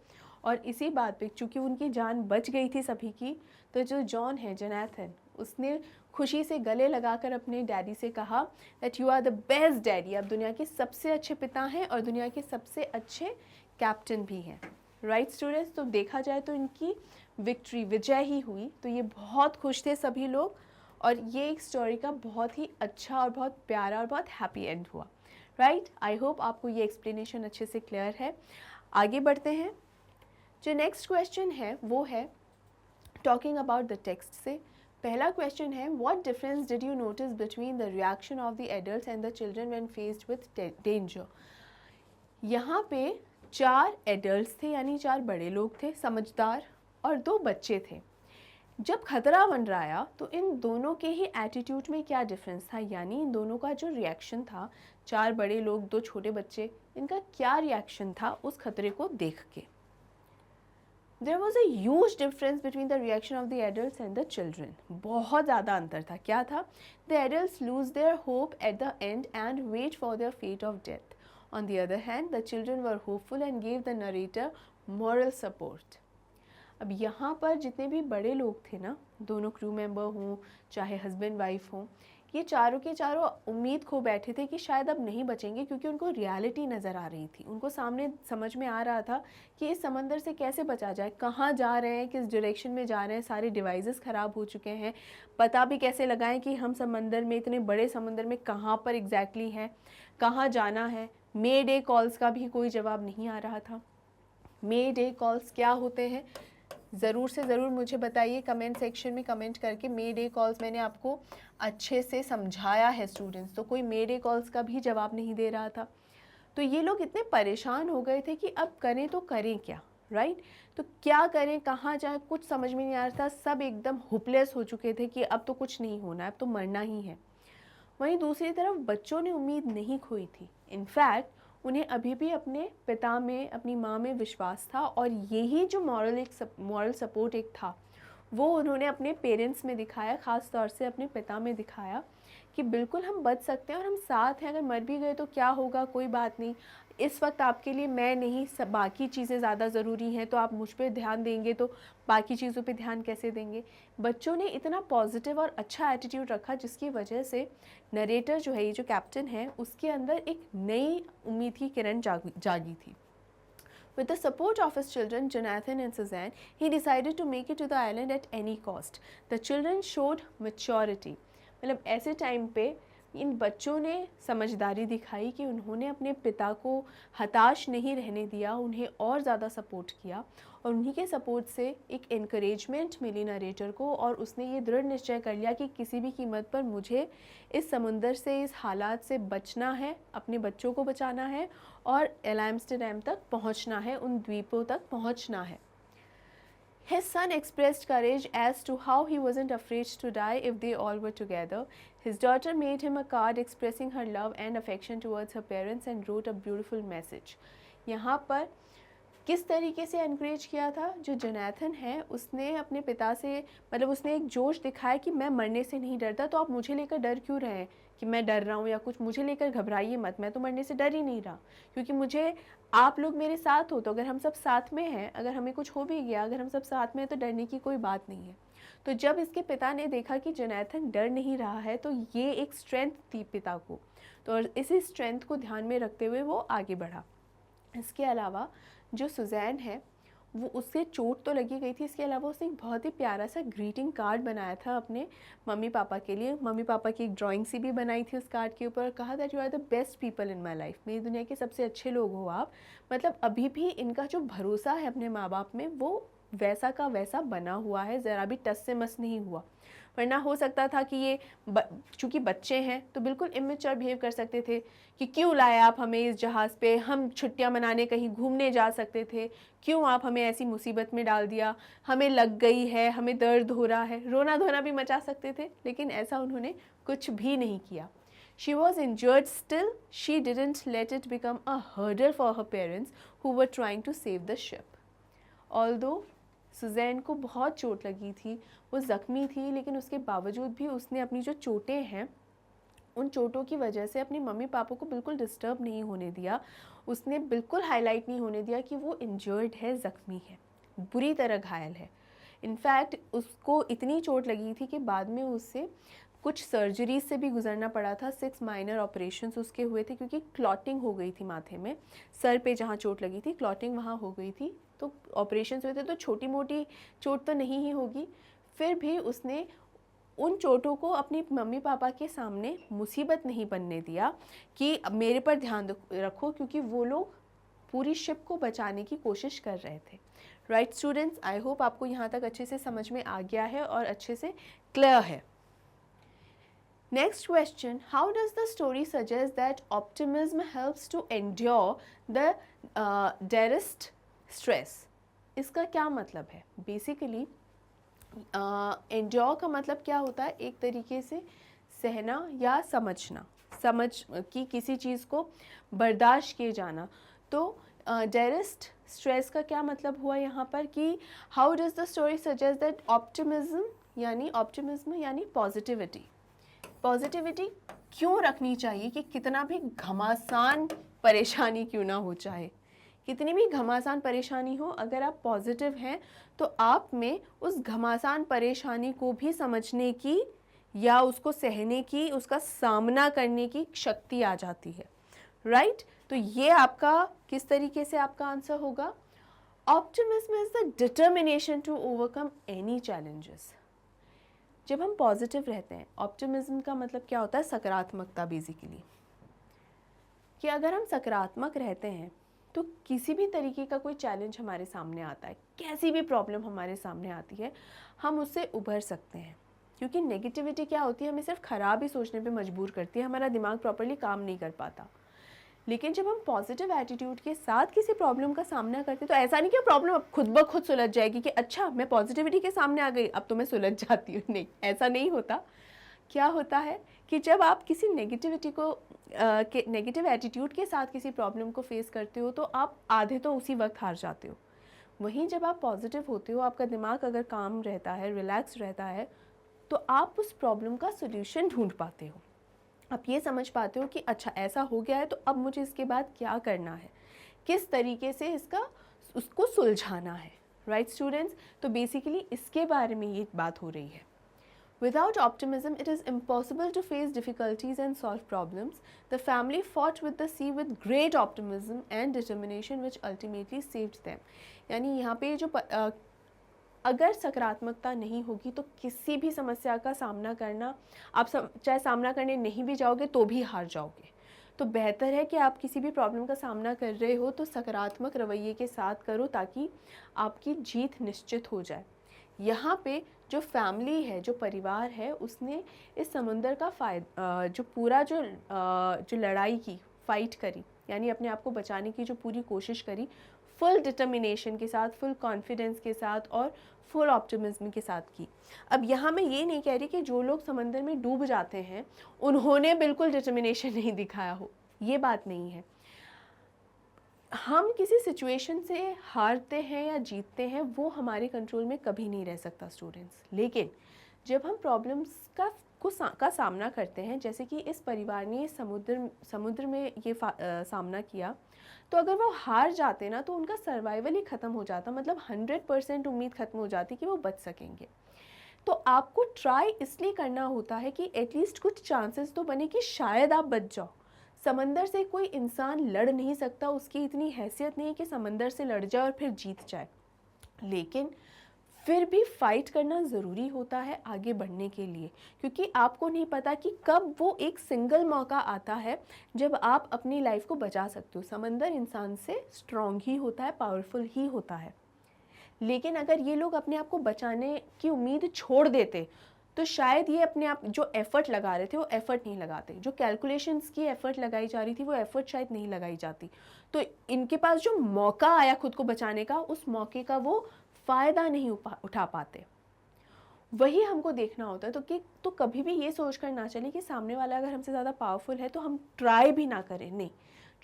[SPEAKER 1] और इसी बात पे चूँकि उनकी जान बच गई थी सभी की, तो जो जॉन है, जोनाथन, उसने खुशी से गले लगाकर अपने डैडी से कहा that you are the best daddy, आप दुनिया के सबसे अच्छे पिता हैं और दुनिया के सबसे अच्छे कैप्टन भी हैं, राइट स्टूडेंट्स। तो देखा जाए तो इनकी विक्ट्री, विजय ही हुई। तो ये बहुत खुश थे सभी लोग, और ये एक स्टोरी का बहुत ही अच्छा और बहुत प्यारा और बहुत हैप्पी एंड हुआ, राइट। आई होप आपको ये एक्सप्लेनेशन अच्छे से क्लियर है। आगे बढ़ते हैं। जो नेक्स्ट क्वेश्चन है वो है टॉकिंग अबाउट द टेक्स्ट से। पहला क्वेश्चन है, what difference did you notice between the reaction of the adults and the children when faced with danger. यहाँ पे 4 एडल्ट्स थे, यानी 4 बड़े लोग थे समझदार, और 2 बच्चे थे। जब खतरा मंडराया तो इन दोनों के ही एटीट्यूड में क्या डिफरेंस था, यानी इन दोनों का जो रिएक्शन था, 4 बड़े लोग, 2 छोटे बच्चे, इनका क्या रिएक्शन था उस खतरे को देख के। There was a huge difference between the reaction of the adult and the children. बहुत ज़्यादा अंतर था। क्या था? The adult lose their hope at the end and wait for their fate of death. On the other hand the children were hopeful and gave the narrator moral support. अब यहाँ पर जितने भी बड़े लोग थे ना, दोनों क्रू मेंबर हों चाहे हस्बैंड वाइफ हों, ये चारों के चारों उम्मीद खो बैठे थे कि शायद अब नहीं बचेंगे, क्योंकि उनको रियलिटी नज़र आ रही थी। उनको सामने समझ में आ रहा था कि इस समंदर से कैसे बचा जाए, कहाँ जा रहे हैं, किस डायरेक्शन में जा रहे हैं, सारे डिवाइसेस ख़राब हो चुके हैं, पता भी कैसे लगाएं कि हम समंदर में, इतने बड़े समंदर में कहाँ पर एग्जैक्टली हैं, कहाँ जाना है। मे डे कॉल्स का भी कोई जवाब नहीं आ रहा था। मे डे कॉल्स क्या होते हैं ज़रूर से ज़रूर मुझे बताइए कमेंट सेक्शन में कमेंट करके। मे डे कॉल्स मैंने आपको अच्छे से समझाया है स्टूडेंट्स, तो कोई मे डे कॉल्स का भी जवाब नहीं दे रहा था। तो ये लोग इतने परेशान हो गए थे कि अब करें तो करें क्या, राइट? तो क्या करें, कहाँ जाएं, कुछ समझ में नहीं आ रहा था। सब एकदम होपलेस हो चुके थे कि अब तो कुछ नहीं होना, अब तो मरना ही है। वहीं दूसरी तरफ बच्चों ने उम्मीद नहीं खोई थी। इनफैक्ट उन्हें अभी भी अपने पिता में, अपनी माँ में विश्वास था, और यही जो मॉरल सपोर्ट एक था वो उन्होंने अपने पेरेंट्स में दिखाया, ख़ास तौर से अपने पिता में दिखाया कि बिल्कुल हम बच सकते हैं और हम साथ हैं। अगर मर भी गए तो क्या होगा, कोई बात नहीं, इस वक्त आपके लिए मैं नहीं, सब बाकी चीज़ें ज़्यादा ज़रूरी हैं, तो आप मुझ पर ध्यान देंगे तो बाकी चीज़ों पे ध्यान कैसे देंगे। बच्चों ने इतना पॉजिटिव और अच्छा एटीट्यूड रखा जिसकी वजह से नरेटर जो है, ये जो कैप्टन है, उसके अंदर एक नई उम्मीद की किरण जागी थी। With the support of his children, Jonathan and Suzanne, he decided to make it to the island at any cost. The children showed maturity. मतलब ऐसे टाइम पे इन बच्चों ने समझदारी दिखाई कि उन्होंने अपने पिता को हताश नहीं रहने दिया, उन्हें और ज़्यादा सपोर्ट किया, और उन्हीं के सपोर्ट से एक इनकरेजमेंट मिली नरेटर को, और उसने ये दृढ़ निश्चय कर लिया कि किसी भी कीमत पर मुझे इस समुंदर से, इस हालात से बचना है, अपने बच्चों को बचाना है और एल एम्स्टरडैम तक पहुंचना है, उन द्वीपों तक पहुंचना है। His son expressed courage as to how he wasn't afraid to die if they all were together. His daughter made him a card expressing her love and affection towards her parents and wrote a beautiful message. यहाँ पर किस तरीके से encourage किया था? जो Jonathan है उसने अपने पिता से, मतलब उसने एक जोश दिखाया कि मैं मरने से नहीं डरता, तो आप मुझे लेकर डर क्यों रहे हैं कि मैं डर रहा हूँ या कुछ, मुझे लेकर घबराइए मत, मैं तो मरने से डर ही नहीं रहा, क्योंकि मुझे आप लोग मेरे साथ हो। तो अगर हम सब साथ में हैं, अगर हमें कुछ हो भी गया, अगर हम सब साथ में हैं, तो डरने की कोई बात नहीं है। तो जब इसके पिता ने देखा कि जोनाथन डर नहीं रहा है, तो ये एक स्ट्रेंथ थी पिता को, तो इसी स्ट्रेंथ को ध्यान में रखते हुए वो आगे बढ़ा। इसके अलावा जो सुजैन है, वो उससे चोट तो लगी गई थी, इसके अलावा उसने एक बहुत ही प्यारा सा ग्रीटिंग कार्ड बनाया था अपने मम्मी पापा के लिए। मम्मी पापा की एक ड्राइंग सी भी बनाई थी उस कार्ड के ऊपर, कहा that you are the best people in my life, मेरी दुनिया के सबसे अच्छे लोग हो आप। मतलब अभी भी इनका जो भरोसा है अपने माँ बाप में, वो वैसा का वैसा बना हुआ है, ज़रा भी टस से मस नहीं हुआ। वरना हो सकता था कि ये चूँकि बच्चे हैं तो बिल्कुल इमेच्योर बिहेव कर सकते थे कि क्यों लाए आप हमें इस जहाज़ पे, हम छुट्टियां मनाने कहीं घूमने जा सकते थे, क्यों आप हमें ऐसी मुसीबत में डाल दिया, हमें लग गई है, हमें दर्द हो रहा है, रोना धोना भी मचा सकते थे, लेकिन ऐसा उन्होंने कुछ भी नहीं किया। She was injured still, she didn't let it become a hurdle for her parents who were trying to save the ship. Although Suzanne को बहुत चोट लगी थी, वो ज़ख्मी थी, लेकिन उसके बावजूद भी उसने अपनी जो चोटें हैं, उन चोटों की वजह से अपने मम्मी पापा को बिल्कुल डिस्टर्ब नहीं होने दिया। उसने बिल्कुल हाईलाइट नहीं होने दिया कि वो इंजर्ड है, ज़ख्मी है, बुरी तरह घायल है। इनफैक्ट उसको इतनी चोट लगी थी कि बाद में उससे कुछ सर्जरीज से भी गुजरना पड़ा था। 6 माइनर ऑपरेशंस उसके हुए थे, क्योंकि क्लॉटिंग हो गई थी माथे में, सर पे जहाँ चोट लगी थी क्लॉटिंग वहाँ हो गई थी, तो ऑपरेशंस हुए थे। तो छोटी मोटी चोट तो नहीं ही होगी, फिर भी उसने उन चोटों को अपनी मम्मी पापा के सामने मुसीबत नहीं बनने दिया कि मेरे पर ध्यान रखो, क्योंकि वो लोग पूरी शिप को बचाने की कोशिश कर रहे थे। राइट स्टूडेंट्स, आई होप आपको यहाँ तक अच्छे से समझ में आ गया है और अच्छे से क्लियर है। Next question, how does the story suggest that optimism helps to endure the direst stress? इसका क्या मतलब है? बेसिकली endure का मतलब क्या होता है? एक तरीके से सहना या समझना, समझ कि किसी चीज़ को बर्दाश्त किए जाना। तो डायरेस्ट स्ट्रेस का क्या मतलब हुआ यहाँ पर कि how does the story suggest that optimism यानी पॉजिटिविटी। पॉजिटिविटी क्यों रखनी चाहिए कि कितना भी घमासान परेशानी क्यों ना हो, चाहे कितनी भी घमासान परेशानी हो, अगर आप पॉजिटिव हैं तो आप में उस घमासान परेशानी को भी समझने की या उसको सहने की, उसका सामना करने की शक्ति आ जाती है, राइट। तो ये आपका किस तरीके से आपका आंसर होगा? Optimism is the determination to overcome any challenges. जब हम पॉजिटिव रहते हैं, ऑप्टिमिज्म का मतलब क्या होता है? सकारात्मकता बेसिकली, कि अगर हम सकारात्मक रहते हैं तो किसी भी तरीके का कोई चैलेंज हमारे सामने आता है, कैसी भी प्रॉब्लम हमारे सामने आती है, हम उससे उभर सकते हैं। क्योंकि नेगेटिविटी क्या होती है? हमें सिर्फ ख़राब ही सोचने पे मजबूर करती है, हमारा दिमाग प्रॉपर्ली काम नहीं कर पाता। लेकिन जब हम पॉजिटिव एटीट्यूड के साथ किसी प्रॉब्लम का सामना करते हैं तो ऐसा नहीं कि प्रॉब्लम अब खुद ब खुद सुलझ जाएगी कि अच्छा मैं पॉजिटिविटी के सामने आ गई अब तो मैं सुलझ जाती हूँ। नहीं, ऐसा नहीं होता। क्या होता है कि जब आप किसी नेगेटिविटी को नेगेटिव एटीट्यूड के साथ किसी प्रॉब्लम को फेस करते हो तो आप आधे तो उसी वक्त हार जाते हो। वहीं जब आप पॉजिटिव होते हो, आपका दिमाग अगर काम रहता है, रिलैक्स रहता है, तो आप उस प्रॉब्लम का सोल्यूशन ढूंढ पाते हो। आप ये समझ पाते हो कि अच्छा ऐसा हो गया है तो अब मुझे इसके बाद क्या करना है, किस तरीके से उसको सुलझाना है, राइट स्टूडेंट्स। तो बेसिकली इसके बारे में ये बात हो रही है। Without optimism, it is impossible to face difficulties and solve problems. The family fought with the sea with great optimism and determination, which ultimately saved them. यानी यहाँ पे जो अगर सकारात्मकता नहीं होगी तो किसी भी समस्या का सामना करना, आप चाहे सामना करने नहीं भी जाओगे तो भी हार जाओगे। तो बेहतर है कि आप किसी भी प्रॉब्लम का सामना कर रहे हो तो सकारात्मक रवैये के साथ करो ताकि आपकी जीत निश्चित हो जाए। यहाँ पे जो फैमिली है, जो परिवार है, उसने इस समुंदर का जो पूरा जो लड़ाई की, फ़ाइट करी, यानी अपने आप को बचाने की जो पूरी कोशिश करी, फुल डिटर्मिनेशन के साथ, फुल कॉन्फिडेंस के साथ और फुल ऑप्टिमिज्म के साथ की। अब यहाँ मैं ये नहीं कह रही कि जो लोग समंदर में डूब जाते हैं उन्होंने बिल्कुल डिटर्मिनेशन नहीं दिखाया हो, ये बात नहीं है। हम किसी सिचुएशन से हारते हैं या जीतते हैं वो हमारे कंट्रोल में कभी नहीं रह सकता स्टूडेंट्स। लेकिन जब हम प्रॉब्लम्स का सामना करते हैं, जैसे कि इस परिवार ने समुद्र में ये सामना किया, तो अगर वो हार जाते ना तो उनका सर्वाइवल ही ख़त्म हो जाता, मतलब 100% उम्मीद ख़त्म हो जाती कि वो बच सकेंगे। तो आपको ट्राई इसलिए करना होता है कि एटलीस्ट कुछ चांसेस तो बने कि शायद आप बच जाओ। समंदर से कोई इंसान लड़ नहीं सकता, उसकी इतनी हैसियत नहीं कि समंदर से लड़ जाए और फिर जीत जाए, लेकिन फिर भी फाइट करना ज़रूरी होता है आगे बढ़ने के लिए, क्योंकि आपको नहीं पता कि कब वो एक सिंगल मौका आता है जब आप अपनी लाइफ को बचा सकते हो। समंदर इंसान से स्ट्रॉन्ग ही होता है, पावरफुल ही होता है, लेकिन अगर ये लोग अपने आप को बचाने की उम्मीद छोड़ देते तो शायद ये अपने आप जो एफ़र्ट लगा रहे थे वो एफ़र्ट नहीं लगाते, जो कैलकुलेशंस की एफ़र्ट लगाई जा रही थी वो एफ़र्ट शायद नहीं लगाई जाती। तो इनके पास जो मौका आया खुद को बचाने का, उस मौके का वो फ़ायदा नहीं उठा पाते। वही हमको देखना होता है। तो कभी भी ये सोच कर ना चले कि सामने वाला अगर हमसे ज़्यादा पावरफुल है तो हम ट्राई भी ना करें। नहीं,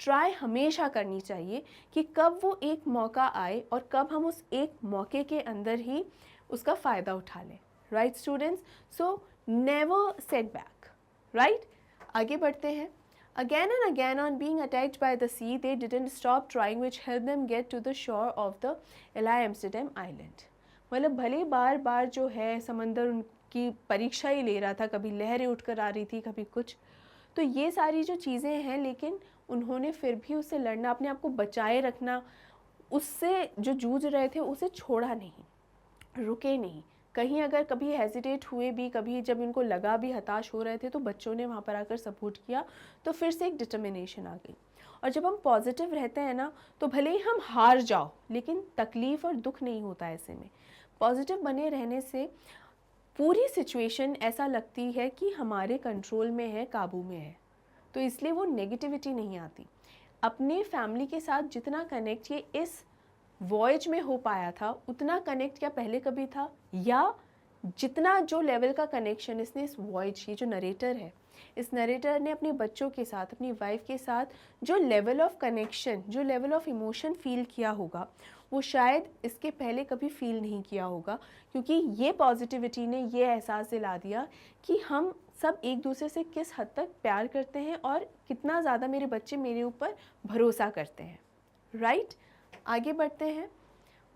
[SPEAKER 1] ट्राई हमेशा करनी चाहिए कि कब वो एक मौका आए और कब हम उस एक मौके के अंदर ही उसका फ़ायदा उठा लें। Right students, so never set back. Right, आगे बढ़ते हैं। Again and again on being attacked by the sea, they didn't stop trying, which helped them get to the shore of the Ella Amsterdam Island. मतलब भले बार बार जो है समंदर उनकी परीक्षा ही ले रहा था, कभी लहरें उठकर आ रही थी, कभी कुछ, तो ये सारी जो चीज़ें हैं, लेकिन उन्होंने फिर भी उससे लड़ना, अपने आप को बचाए रखना, उससे जो जूझ रहे थे उसे छोड़ा नहीं, रुके नहीं। कहीं अगर कभी हेजिटेट हुए भी, कभी जब इनको लगा भी, हताश हो रहे थे, तो बच्चों ने वहाँ पर आकर सपोर्ट किया, तो फिर से एक डिटर्मिनेशन आ गई। और जब हम पॉजिटिव रहते हैं ना, तो भले ही हम हार जाओ लेकिन तकलीफ़ और दुख नहीं होता ऐसे में। पॉजिटिव बने रहने से पूरी सिचुएशन ऐसा लगती है कि हमारे कंट्रोल में है, काबू में है, तो इसलिए वो नेगेटिविटी नहीं आती। अपने फैमिली के साथ जितना कनेक्ट ये इस वॉयज में हो पाया था, उतना कनेक्ट क्या पहले कभी था, या जितना जो लेवल का कनेक्शन इसने इस वॉयज, ये जो नरेटर है इस नरेटर ने अपने बच्चों के साथ, अपनी वाइफ के साथ जो लेवल ऑफ कनेक्शन, जो लेवल ऑफ इमोशन फील किया होगा, वो शायद इसके पहले कभी फील नहीं किया होगा, क्योंकि ये पॉजिटिविटी ने ये एहसास दिला दिया कि हम सब एक दूसरे से किस हद तक प्यार करते हैं और कितना ज़्यादा मेरे बच्चे मेरे ऊपर भरोसा करते हैं। राइट? आगे बढ़ते हैं।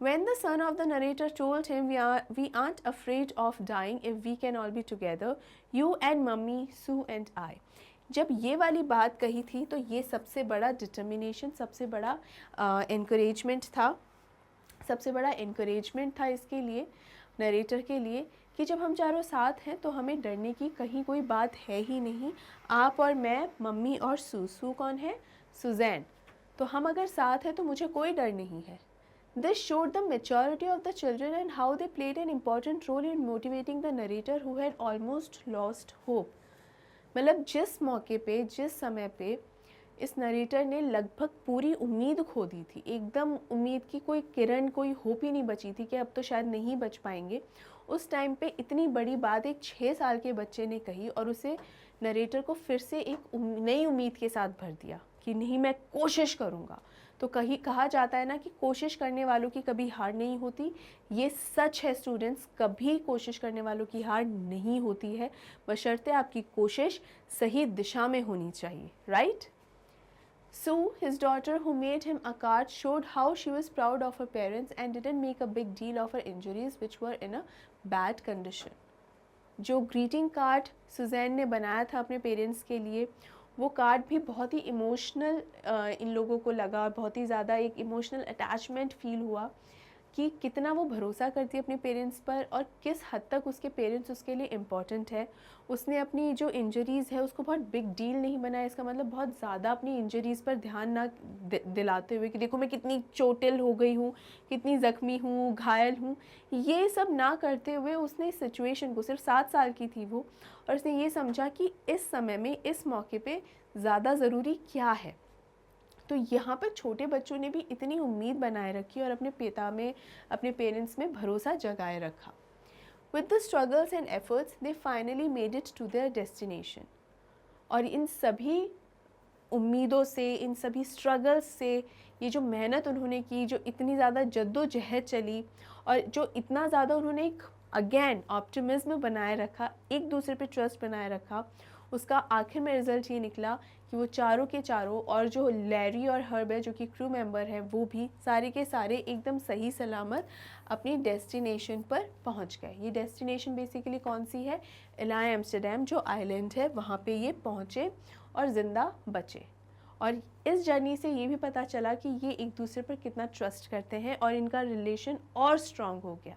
[SPEAKER 1] When the son of the narrator told him, we aren't afraid of dying if we can all be together, you and mummy, Sue and I. जब ये वाली बात कही थी तो ये सबसे बड़ा डिटर्मिनेशन, सबसे बड़ा encouragement था, सबसे बड़ा encouragement था इसके लिए, नरेटर के लिए, कि जब हम चारों साथ हैं तो हमें डरने की कहीं कोई बात है ही नहीं। आप और मैं, मम्मी और सू कौन है? सुजैन। तो हम अगर साथ हैं तो मुझे कोई डर नहीं है। This showed the maturity of the children and how they played an important role in motivating the narrator who had almost lost hope. मतलब जिस मौके पे, जिस समय पे इस नरेटर ने लगभग पूरी उम्मीद खो दी थी, एकदम उम्मीद की कोई किरण, कोई होप ही नहीं बची थी कि अब तो शायद नहीं बच पाएंगे, उस टाइम पे इतनी बड़ी बात एक 6 साल के बच्चे ने कही और उसे, नरेटर को फिर से एक नई उम्मीद के साथ भर दिया कि नहीं, मैं कोशिश करूँगा। तो कहीं कहा जाता है ना कि कोशिश करने वालों की कभी हार नहीं होती। ये सच है स्टूडेंट्स, कभी कोशिश करने वालों की हार नहीं होती है, बशर्ते आपकी कोशिश सही दिशा में होनी चाहिए। Right? Sue, his daughter, who made him a card, showed how she was proud of her parents and didn't make a big deal of her injuries, which were in a bad condition. जो greeting card Suzanne ने बनाया था अपने parents के लिए, वो card भी बहुत ही इमोशनल इन लोगों को लगा, बहुत ही ज़्यादा एक इमोशनल अटैचमेंट फील हुआ कि कितना वो भरोसा करती है अपने पेरेंट्स पर और किस हद तक उसके पेरेंट्स उसके लिए इम्पॉर्टेंट है। उसने अपनी जो इंजरीज़ है उसको बहुत बिग डील नहीं बनाया, इसका मतलब बहुत ज़्यादा अपनी इंजरीज़ पर ध्यान ना दिलाते हुए कि देखो मैं कितनी चोटिल हो गई हूँ, कितनी ज़ख्मी हूँ, घायल हूँ, ये सब ना करते हुए उसने इस सिचुएशन को, सिर्फ 7 साल की थी वो, और उसने ये समझा कि इस समय में, इस मौके पे ज़्यादा ज़रूरी क्या है। तो यहाँ पर छोटे बच्चों ने भी इतनी उम्मीद बनाए रखी और अपने पिता में, अपने पेरेंट्स में भरोसा जगाए रखा। With the struggles and efforts, they finally made it to their destination. और इन सभी उम्मीदों से, इन सभी स्ट्रगल्स से, ये जो मेहनत उन्होंने की, जो इतनी ज़्यादा जद्दोजहद चली और जो इतना ज़्यादा उन्होंने एक अगेन ऑप्टिमिज्म बनाए रखा, एक दूसरे पे ट्रस्ट बनाए रखा, उसका आखिर में रिज़ल्ट ये निकला कि वो चारों के चारों, और जो लैरी और हर्ब है जो कि क्रू मेंबर हैं, वो भी सारे के सारे एकदम सही सलामत अपनी डेस्टिनेशन पर पहुंच गए। ये डेस्टिनेशन बेसिकली कौन सी है? इलाय एम्स्टर्डम जो आइलैंड है, वहाँ पे ये पहुँचे और ज़िंदा बचे। और इस जर्नी से ये भी पता चला कि ये एक दूसरे पर कितना ट्रस्ट करते हैं और इनका रिलेशन और स्ट्रॉन्ग हो गया।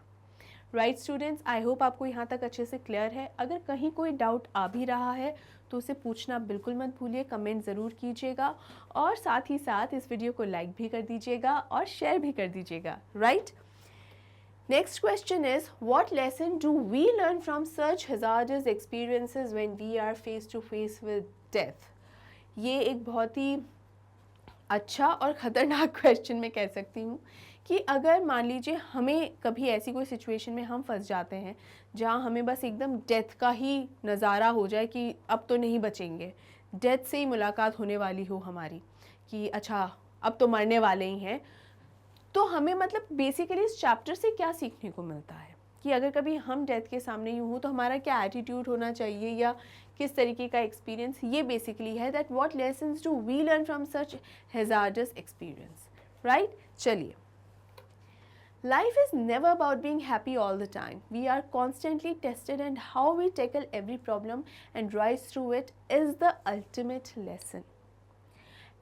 [SPEAKER 1] राइट स्टूडेंट्स, आई होप आपको यहाँ तक अच्छे से क्लियर है। अगर कहीं कोई डाउट आ भी रहा है तो उसे पूछना बिल्कुल मत भूलिए, कमेंट ज़रूर कीजिएगा और साथ ही साथ इस वीडियो को लाइक भी कर दीजिएगा और शेयर भी कर दीजिएगा। Right? Next question is, what lesson do we learn from such hazardous experiences when we are face to face with death? ये एक बहुत ही अच्छा और ख़तरनाक क्वेश्चन मैं कह सकती हूँ कि अगर मान लीजिए हमें कभी ऐसी कोई सिचुएशन में हम फंस जाते हैं जहाँ हमें बस एकदम डेथ का ही नज़ारा हो जाए कि अब तो नहीं बचेंगे, डेथ से ही मुलाकात होने वाली हो हमारी, कि अच्छा अब तो मरने वाले ही हैं, तो हमें मतलब बेसिकली इस चैप्टर से क्या सीखने को मिलता है कि अगर कभी हम डेथ के सामने यूँ हो तो हमारा क्या एटीट्यूड होना चाहिए या किस तरीके का एक्सपीरियंस। ये बेसिकली है that what lessons do we learn from such hazardous experience. Right? चलिए, life is never about being happy all the time. We are constantly tested and how we tackle every problem and rise through it is the ultimate lesson.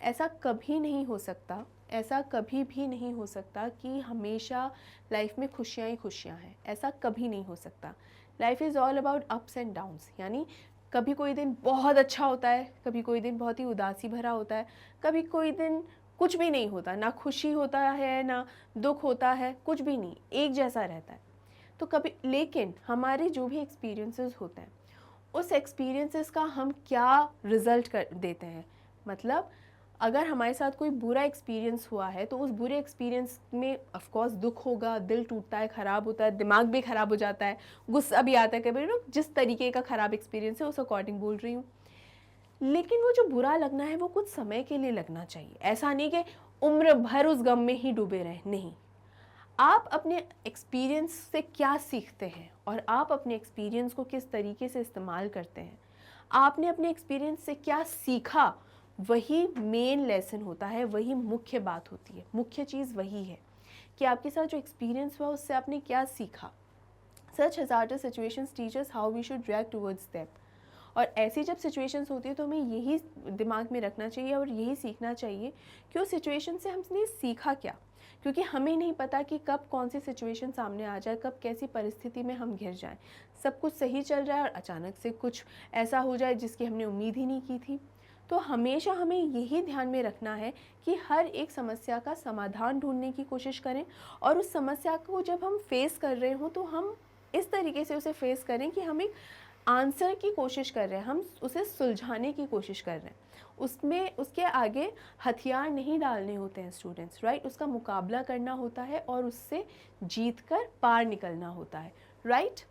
[SPEAKER 1] ऐसा कभी नहीं हो सकता, ऐसा कभी भी नहीं हो सकता कि हमेशा लाइफ में खुशियाँ ही खुशियाँ हैं, ऐसा कभी नहीं हो सकता। Life is all about ups and downs, यानी कभी कोई दिन बहुत अच्छा होता है, कभी कोई दिन बहुत ही उदासी भरा होता है, कभी कोई दिन कुछ भी नहीं होता, ना खुशी होता है ना दुख होता है, कुछ भी नहीं, एक जैसा रहता है। तो कभी, लेकिन हमारे जो भी एक्सपीरियंसेस होते हैं उस एक्सपीरियंसेस का हम क्या रिज़ल्ट कर देते हैं, मतलब अगर हमारे साथ कोई बुरा एक्सपीरियंस हुआ है तो उस बुरे एक्सपीरियंस में ऑफ कोर्स दुख होगा, दिल टूटता है, ख़राब होता है, दिमाग भी ख़राब हो जाता है, गुस्सा भी आता है, कभी जिस तरीके का ख़राब एक्सपीरियंस है उस अकॉर्डिंग बोल रही हूँ। लेकिन वो जो बुरा लगना है वो कुछ समय के लिए लगना चाहिए। ऐसा नहीं कि उम्र भर उस गम में ही डूबे रहें, नहीं। आप अपने एक्सपीरियंस से क्या सीखते हैं और आप अपने एक्सपीरियंस को किस तरीके से इस्तेमाल करते हैं, आपने अपने एक्सपीरियंस से क्या सीखा, वही मेन लेसन होता है, वही मुख्य बात होती है। मुख्य चीज़ वही है कि आपके साथ जो एक्सपीरियंस हुआ उससे आपने क्या सीखा। सच hazardous situations teach us how we should react towards them। और ऐसी जब सिचुएशंस होती है तो हमें यही दिमाग में रखना चाहिए और यही सीखना चाहिए कि उस सिचुएशन से हमने सीखा क्या, क्योंकि हमें नहीं पता कि कब कौन सी सिचुएशन सामने आ जाए, कब कैसी परिस्थिति में हम घिर जाएं। सब कुछ सही चल रहा है और अचानक से कुछ ऐसा हो जाए जिसकी हमने उम्मीद ही नहीं की थी। तो हमेशा हमें यही ध्यान में रखना है कि हर एक समस्या का समाधान ढूंढने की कोशिश करें, और उस समस्या को जब हम फेस कर रहे हों तो हम इस तरीके से उसे फेस करें कि हम एक आंसर की कोशिश कर रहे हैं, हम उसे सुलझाने की कोशिश कर रहे हैं। उसमें उसके आगे हथियार नहीं डालने होते हैं स्टूडेंट्स, राइट। उसका मुकाबला करना होता है और उससे जीत कर पार निकलना होता है, right.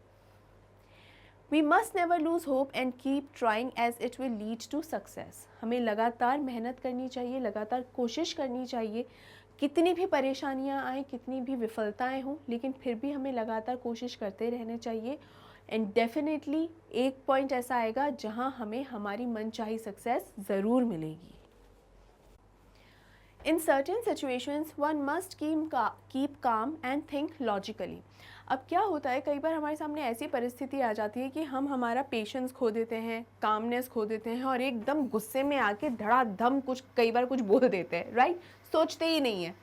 [SPEAKER 1] We must never lose hope and keep trying as it will lead to success. हमें लगातार मेहनत करनी चाहिए, लगातार कोशिश करनी चाहिए। कितनी भी परेशानियां आएँ, कितनी भी विफलताएं हों, लेकिन फिर भी हमें लगातार कोशिश करते रहने चाहिए। एंड डेफिनेटली एक पॉइंट ऐसा आएगा जहां हमें हमारी मनचाही सक्सेस ज़रूर मिलेगी। In certain situations one must keep calm and think logically. अब क्या होता है, कई बार हमारे सामने ऐसी परिस्थिति आ जाती है कि हम हमारा पेशेंस खो देते हैं, कामनेस खो देते हैं और एकदम गुस्से में आके धड़ाधम कई बार कुछ बोल देते हैं, राइट। सोचते ही नहीं है,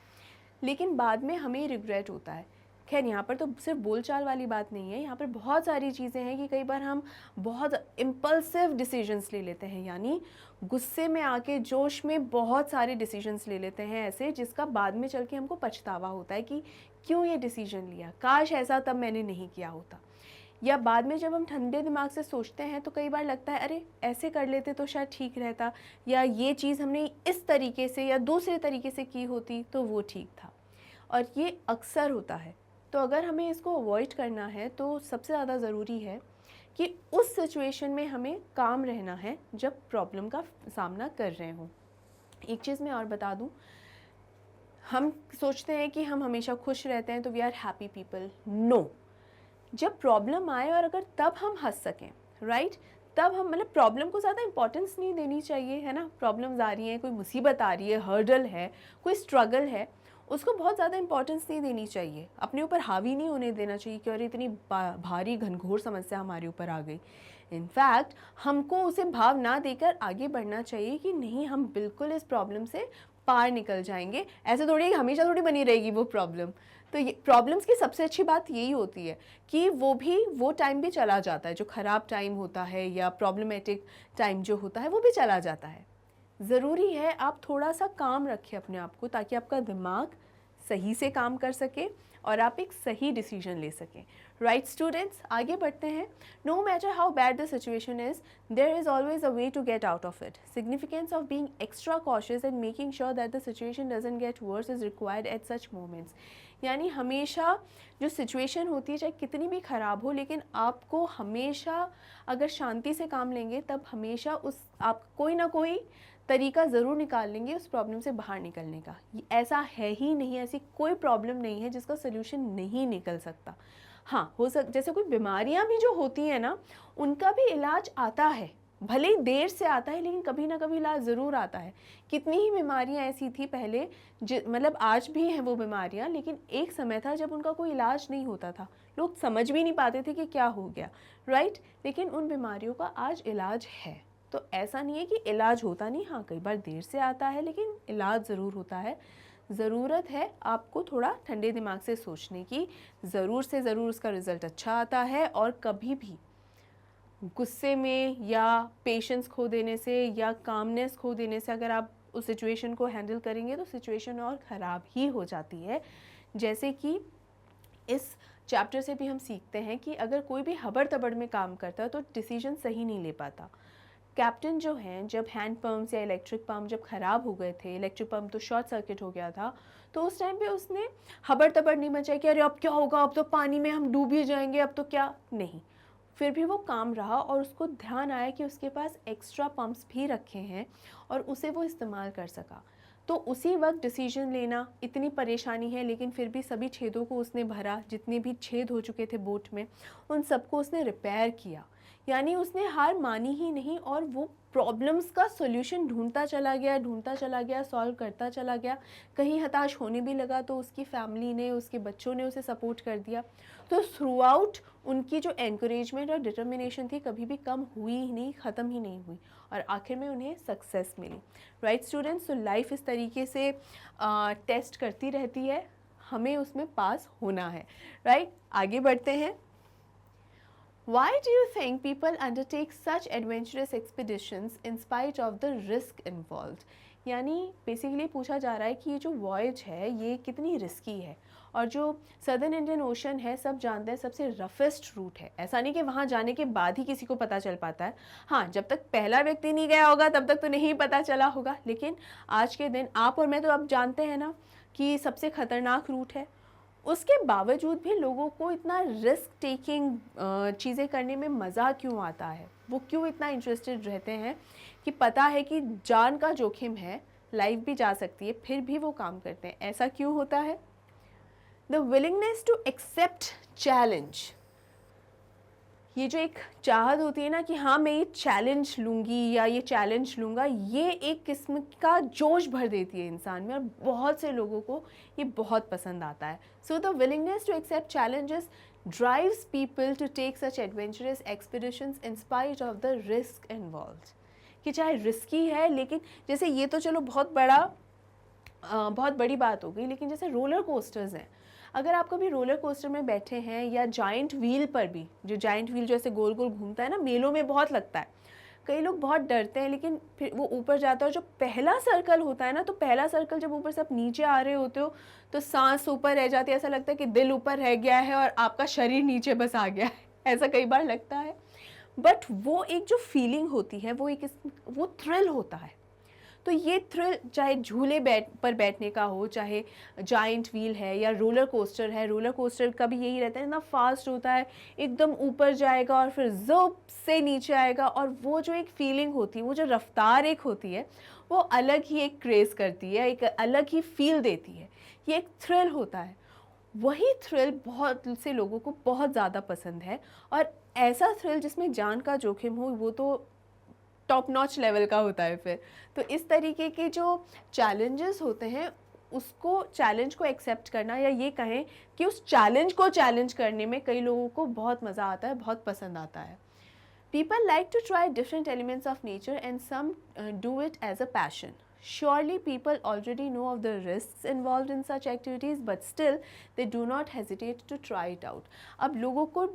[SPEAKER 1] लेकिन बाद में हमें रिग्रेट होता है। खैर यहाँ पर तो सिर्फ बोलचाल वाली बात नहीं है, यहाँ पर बहुत सारी चीज़ें हैं कि कई बार हम बहुत इम्पल्सिव डिसीजंस ले लेते हैं, यानी गुस्से में आके जोश में बहुत सारे डिसीजंस ले लेते हैं ऐसे, जिसका बाद में चल के हमको पछतावा होता है कि क्यों ये डिसीजन लिया, काश ऐसा तब मैंने नहीं किया होता। या बाद में जब हम ठंडे दिमाग से सोचते हैं तो कई बार लगता है अरे ऐसे कर लेते तो शायद ठीक रहता, या ये चीज़ हमने इस तरीके से या दूसरे तरीके से की होती तो वो ठीक था। और ये अक्सर होता है। तो अगर हमें इसको अवॉइड करना है तो सबसे ज़्यादा ज़रूरी है कि उस सिचुएशन में हमें काम रहना है जब प्रॉब्लम का सामना कर रहे हों। एक चीज़ मैं और बता दूं, हम सोचते हैं कि हम हमेशा खुश रहते हैं तो we are happy people. No, जब प्रॉब्लम आए और अगर तब हम हंस सकें, राइट, तब हम मतलब प्रॉब्लम को ज़्यादा इंपॉर्टेंस नहीं देनी चाहिए, है ना। प्रॉब्लम्स आ रही हैं, कोई मुसीबत आ रही है, हर्डल है, कोई स्ट्रगल है, उसको बहुत ज़्यादा इंपॉर्टेंस नहीं देनी चाहिए, अपने ऊपर हावी नहीं होने देना चाहिए कि अरे इतनी भारी घनघोर समस्या हमारे ऊपर आ गई। इनफैक्ट हमको उसे भाव ना देकर आगे बढ़ना चाहिए कि नहीं, हम बिल्कुल इस प्रॉब्लम से पार निकल जाएंगे। ऐसे थोड़ी हमेशा थोड़ी बनी रहेगी वो प्रॉब्लम। तो ये प्रॉब्लम्स की सबसे अच्छी बात यही होती है कि वो टाइम भी चला जाता है, जो ख़राब टाइम होता है या प्रॉब्लमेटिक टाइम जो होता है वो भी चला जाता है। ज़रूरी है आप थोड़ा सा काम रखें अपने आप को, ताकि आपका दिमाग सही से काम कर सके और आप एक सही डिसीजन ले सकें, राइट स्टूडेंट्स। आगे बढ़ते हैं। No matter how bad the situation is, there is always a way to get out of it. Significance of being extra cautious and making sure that the situation doesn't get worse is required at such moments. यानी हमेशा जो situation होती है चाहे कितनी भी ख़राब हो, लेकिन आपको हमेशा अगर शांति से काम लेंगे तब हमेशा आप कोई ना कोई तरीका ज़रूर निकाल लेंगे उस प्रॉब्लम से बाहर निकलने का। ऐसा है ही नहीं, ऐसी कोई प्रॉब्लम नहीं है जिसका सोल्यूशन नहीं निकल सकता। हाँ, जैसे कोई बीमारियां भी जो होती हैं ना, उनका भी इलाज आता है, भले ही देर से आता है लेकिन कभी ना कभी इलाज ज़रूर आता है। कितनी ही बीमारियां ऐसी थी पहले, मतलब आज भी हैं वो बीमारियां, लेकिन एक समय था जब उनका कोई इलाज नहीं होता था, लोग समझ भी नहीं पाते थे कि क्या हो गया, राइट। लेकिन उन बीमारियों का आज इलाज है। तो ऐसा नहीं है कि इलाज होता नहीं, हाँ कई बार देर से आता है लेकिन इलाज ज़रूर होता है। ज़रूरत है आपको थोड़ा ठंडे दिमाग से सोचने की, ज़रूर से ज़रूर उसका रिज़ल्ट अच्छा आता है। और कभी भी गुस्से में या पेशेंस खो देने से या कामनेस खो देने से अगर आप उस सिचुएशन को हैंडल करेंगे तो सिचुएशन और ख़राब ही हो जाती है। जैसे कि इस चैप्टर से भी हम सीखते हैं कि अगर कोई भी हबड़ तबड़ में काम करता है तो डिसीजन सही नहीं ले पाता। कैप्टन जो हैं, जब हैंड पम्प्स या इलेक्ट्रिक पम्प जब ख़राब हो गए थे, इलेक्ट्रिक पम्प तो शॉर्ट सर्किट हो गया था, तो उस टाइम पे उसने हबड़ तबड़ नहीं मचाई कि अरे अब क्या होगा, अब तो पानी में हम डूब ही जाएंगे, अब तो क्या नहीं। फिर भी वो काम रहा और उसको ध्यान आया कि उसके पास एक्स्ट्रा पम्प्स भी रखे हैं और उसे वो इस्तेमाल कर सका। तो उसी वक्त डिसीजन लेना, इतनी परेशानी है लेकिन फिर भी सभी छेदों को उसने भरा, जितने भी छेद हो चुके थे बोट में उन सबको उसने रिपेयर किया। यानी उसने हार मानी ही नहीं और वो प्रॉब्लम्स का सॉल्यूशन ढूंढता चला गया, सॉल्व करता चला गया। कहीं हताश होने भी लगा तो उसकी फैमिली ने, उसके बच्चों ने उसे सपोर्ट कर दिया। तो थ्रू आउट उनकी जो एनकरेजमेंट और डिटर्मिनेशन थी कभी भी कम हुई ही नहीं, ख़त्म ही नहीं हुई और आखिर में उन्हें सक्सेस मिली। राइट स्टूडेंट्स, तो लाइफ इस तरीके से टेस्ट करती रहती है, हमें उसमें पास होना है। राइट, आगे बढ़ते हैं। Why do you think people undertake such adventurous expeditions in spite of the risk involved? यानी बेसिकली पूछा जा रहा है कि ये जो वॉयज है ये कितनी रिस्की है और जो सदर्न इंडियन ओशन है सब जानते हैं सबसे रफेस्ट रूट है। ऐसा नहीं कि वहाँ जाने के बाद ही किसी को पता चल पाता है, हाँ जब तक पहला व्यक्ति नहीं गया होगा तब तक तो नहीं पता चला होगा, लेकिन आज के दिन आप और मैं तो अब जानते हैं ना कि सबसे ख़तरनाक रूट है। उसके बावजूद भी लोगों को इतना रिस्क टेकिंग चीज़ें करने में मज़ा क्यों आता है, वो क्यों इतना इंटरेस्टेड रहते हैं कि पता है कि जान का जोखिम है, लाइफ भी जा सकती है, फिर भी वो काम करते हैं। ऐसा क्यों होता है? The willingness to accept challenge, ये जो एक चाहत होती है ना कि हाँ मैं ये चैलेंज लूँगी या ये चैलेंज लूँगा, ये एक किस्म का जोश भर देती है इंसान में और बहुत से लोगों को ये बहुत पसंद आता है। So the willingness to accept challenges drives people to take such adventurous expeditions in spite of the risk involved. कि चाहे रिस्की है लेकिन जैसे ये तो चलो बहुत बड़ी बात हो गई, लेकिन जैसे रोलर कोस्टर्स हैं, अगर आप कभी रोलर कोस्टर में बैठे हैं या जाइंट व्हील पर भी, जो जाइंट व्हील जैसे गोल गोल घूमता है ना, मेलों में बहुत लगता है, कई लोग बहुत डरते हैं लेकिन फिर वो ऊपर जाता है और जो पहला सर्कल होता है ना, तो पहला सर्कल जब ऊपर से आप नीचे आ रहे होते हो तो सांस ऊपर रह जाती है, ऐसा लगता है कि दिल ऊपर रह गया है और आपका शरीर नीचे बस आ गया है, ऐसा कई बार लगता है। बट वो एक जो फीलिंग होती है वो थ्रिल होता है। तो ये थ्रिल चाहे झूले पर बैठने का हो, चाहे जाइंट व्हील है या रोलर कोस्टर है, रोलर कोस्टर का भी यही रहता है, इतना फास्ट होता है, एकदम ऊपर जाएगा और फिर ज़ोप से नीचे आएगा और वो जो एक फीलिंग होती है, वो जो रफ्तार एक होती है, वो अलग ही एक क्रेज़ करती है, एक अलग ही फील देती है, ये एक थ्रिल होता है। वही थ्रिल बहुत से लोगों को बहुत ज़्यादा पसंद है और ऐसा थ्रिल जिसमें जान का जोखिम हो वो तो टॉप नॉच लेवल का होता है फिर। तो इस तरीके के जो चैलेंजेस होते हैं उसको, चैलेंज को एक्सेप्ट करना या ये कहें कि उस चैलेंज को चैलेंज करने में कई लोगों को बहुत मज़ा आता है, बहुत पसंद आता है। People like to try different elements of nature and some do it as a passion. Surely people already know of the risks involved in such activities, but still they do not hesitate to try it out. अब लोगों को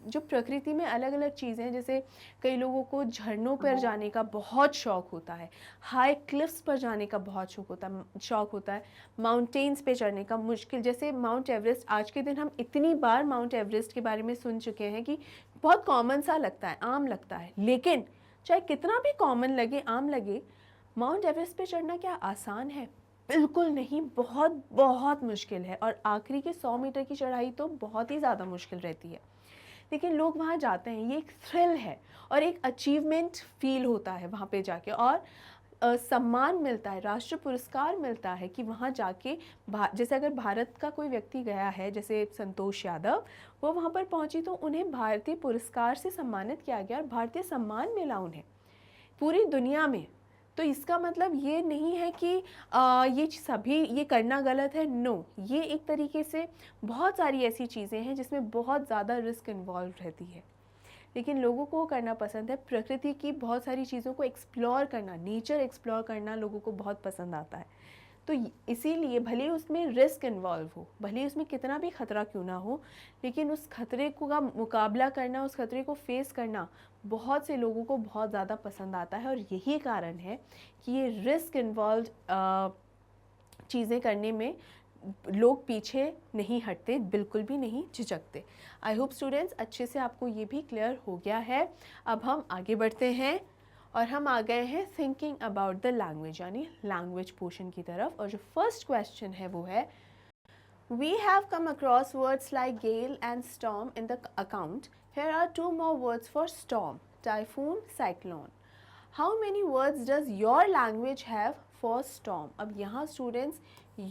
[SPEAKER 1] जो प्रकृति में अलग अलग चीज़ें, जैसे कई लोगों को झरनों पर जाने का बहुत शौक़ होता है, हाई क्लिफ्स पर जाने का बहुत शौक़ होता है, माउंटेन्स पे चढ़ने का मुश्किल, जैसे माउंट एवरेस्ट। आज के दिन हम इतनी बार माउंट एवरेस्ट के बारे में सुन चुके हैं कि बहुत कॉमन सा लगता है, आम लगता है, लेकिन चाहे कितना भी कॉमन लगे, आम लगे, माउंट एवरेस्ट पे चढ़ना क्या आसान है? बिल्कुल नहीं, बहुत बहुत मुश्किल है और आखिरी के 100 मीटर की चढ़ाई तो बहुत ही ज़्यादा मुश्किल रहती है, लेकिन लोग वहाँ जाते हैं। ये एक थ्रिल है और एक अचीवमेंट फील होता है वहाँ पे जाके और सम्मान मिलता है, राष्ट्रीय पुरस्कार मिलता है कि वहाँ जाके जैसे अगर भारत का कोई व्यक्ति गया है, जैसे संतोष यादव, वो वहाँ पर पहुँची तो उन्हें भारतीय पुरस्कार से सम्मानित किया गया और भारतीय सम्मान मिला उन्हें पूरी दुनिया में। तो इसका मतलब ये नहीं है कि ये करना गलत है, नो, ये एक तरीके से बहुत सारी ऐसी चीज़ें हैं जिसमें बहुत ज़्यादा रिस्क इन्वॉल्व रहती है, लेकिन लोगों को करना पसंद है। प्रकृति की बहुत सारी चीज़ों को एक्सप्लोर करना, नेचर एक्सप्लोर करना लोगों को बहुत पसंद आता है। तो इसीलिए भले उसमें रिस्क इन्वॉल्व हो, भले उसमें कितना भी ख़तरा क्यों ना हो, लेकिन उस खतरे का मुकाबला करना, उस खतरे को फेस करना बहुत से लोगों को बहुत ज़्यादा पसंद आता है और यही कारण है कि ये रिस्क इन्वॉल्व चीज़ें करने में लोग पीछे नहीं हटते, बिल्कुल भी नहीं झिझकते। आई होप स्टूडेंट्स अच्छे से आपको ये भी क्लियर हो गया है। अब हम आगे बढ़ते हैं और हम आ गए हैं थिंकिंग अबाउट द लैंग्वेज, यानी लैंग्वेज पोर्शन की तरफ। और जो फर्स्ट क्वेश्चन है वो है, We have come across words like gale and storm in the account. Here are two more words for storm: typhoon, cyclone. How many words does your language have for storm? अब यहाँ students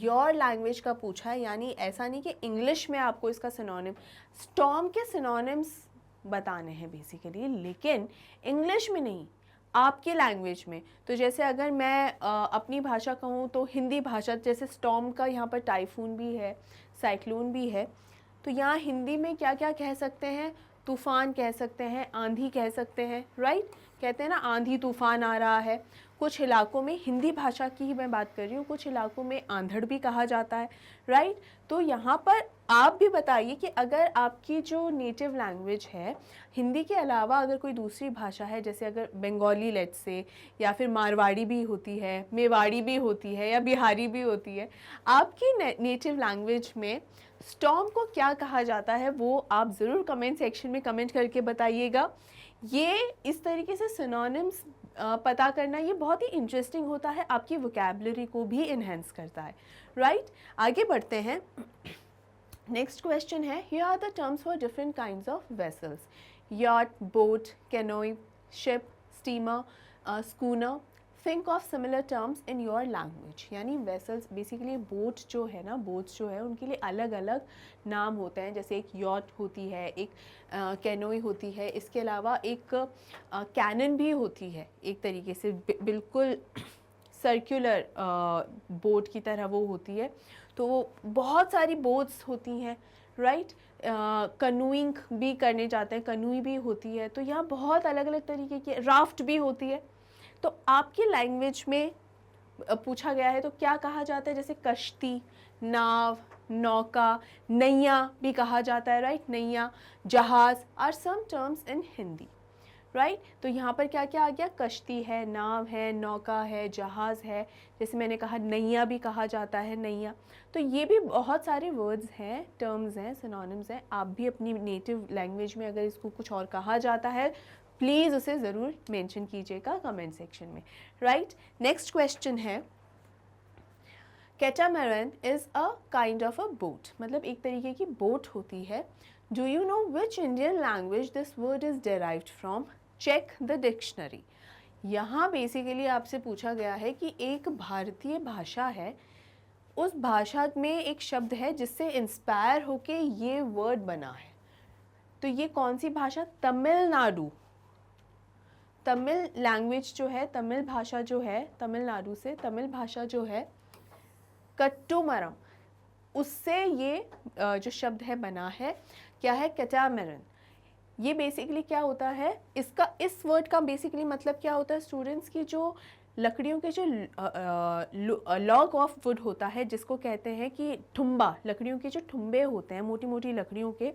[SPEAKER 1] your language का पूछा है, यानी ऐसा नहीं कि English में आपको इसका सिनोनिम, स्टॉर्म के सिनोनिम्स बताने हैं बेसिकली, लेकिन इंग्लिश में नहीं, आपके लैंग्वेज में। तो जैसे अगर मैं अपनी भाषा कहूँ तो हिंदी भाषा, जैसे स्टॉर्म का यहाँ पर टाइफून भी है, साइक्लोन भी है, तो यहाँ हिंदी में क्या क्या कह सकते हैं? तूफ़ान कह सकते हैं, आंधी कह सकते हैं, राइट? कहते हैं ना आंधी तूफ़ान आ रहा है। कुछ इलाकों में, हिंदी भाषा की ही मैं बात कर रही हूँ, कुछ इलाकों में आंधड़ भी कहा जाता है, राइट? तो यहाँ पर आप भी बताइए कि अगर आपकी जो नेटिव लैंग्वेज है, हिंदी के अलावा अगर कोई दूसरी भाषा है, जैसे अगर बंगाली लेट्स से, या फिर मारवाड़ी भी होती है, मेवाड़ी भी होती है, या बिहारी भी होती है, आपकी नेटिव लैंग्वेज में स्टॉर्म को क्या कहा जाता है, वो आप ज़रूर कमेंट सेक्शन में कमेंट करके बताइएगा। ये इस तरीके से सिनोनिम्स पता करना ये बहुत ही इंटरेस्टिंग होता है, आपकी वोकैबुलरी को भी इन्हेंस करता है, राइट? आगे बढ़ते हैं। नेक्स्ट क्वेश्चन है, here are the terms for different kinds of vessels: yacht, boat, canoe, ship, steamer, schooner. Think of similar terms in your language. यानी वेसल्स बेसिकली बोट जो है ना, बोट्स जो है उनके लिए अलग अलग नाम होते हैं, जैसे एक यॉट होती है, एक कैनोई होती है, इसके अलावा एक कैनन भी होती है, एक तरीके से बिल्कुल सर्कुलर बोट की तरह वो होती है। तो बहुत सारी बोट्स होती हैं, राइट? कनूइंग भी करने जाते हैं, कनूई भी होती है। तो यहाँ बहुत अलग अलग तरीके की, राफ्ट भी होती है। तो आपकी लैंग्वेज में पूछा गया है तो क्या कहा जाता है? जैसे कश्ती, नाव, नौका, नैया भी कहा जाता है, राइट? नैया, जहाज़ are some terms in Hindi, right? तो यहाँ पर क्या क्या आ गया? कश्ती है, नाव है, नौका है, जहाज़ है, जैसे मैंने कहा नैया भी कहा जाता है, नैया। तो ये भी बहुत सारे वर्ड्स हैं, टर्म्स हैं, सिनोनिम्स हैं। आप भी अपनी नेटिव लैंग्वेज में अगर इसको कुछ और कहा जाता है, प्लीज़ उसे ज़रूर मेंशन कीजिएगा कमेंट सेक्शन में, राइट? नेक्स्ट क्वेश्चन है, catamaran is a kind of a boat, मतलब एक तरीके की बोट होती है। Do you know which Indian language this word is derived from? Check the dictionary. यहाँ बेसिकली आपसे पूछा गया है कि एक भारतीय भाषा है, उस भाषा में एक शब्द है जिससे इंस्पायर होके ये वर्ड बना है। तो ये कौन सी भाषा? तमिलनाडु। तमिल लैंग्वेज जो है, तमिल भाषा जो है, तमिलनाडु से तमिल भाषा जो है कट्टुमरम, उससे ये जो शब्द है बना है। क्या है? कैटामैरन। ये बेसिकली क्या होता है, इसका, इस वर्ड का बेसिकली मतलब क्या होता है स्टूडेंट्स, की जो लकड़ियों के जो लॉग ऑफ वुड होता है, जिसको कहते हैं कि ठुम्बा, लकड़ियों के जो ठुम्बे होते हैं, मोटी मोटी लकड़ियों के,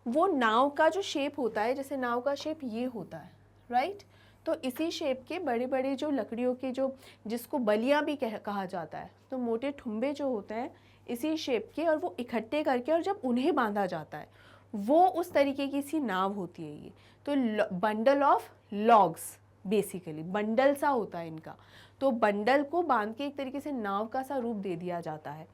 [SPEAKER 1] वो नाव का जो शेप होता है, जैसे नाव का शेप ये होता है, राइट? तो इसी शेप के बड़े बड़े जो लकड़ियों के, जो जिसको बलियाँ भी कहा जाता है, तो मोटे ठुम्बे जो होते हैं इसी शेप के, और वो इकट्ठे करके और जब उन्हें बांधा जाता है वो उस तरीके की सी नाव होती है ये। तो bundle of logs, basically bundle सा होता है इनका, तो बंडल को बांध के एक तरीके से नाव का सा रूप दे दिया जाता है,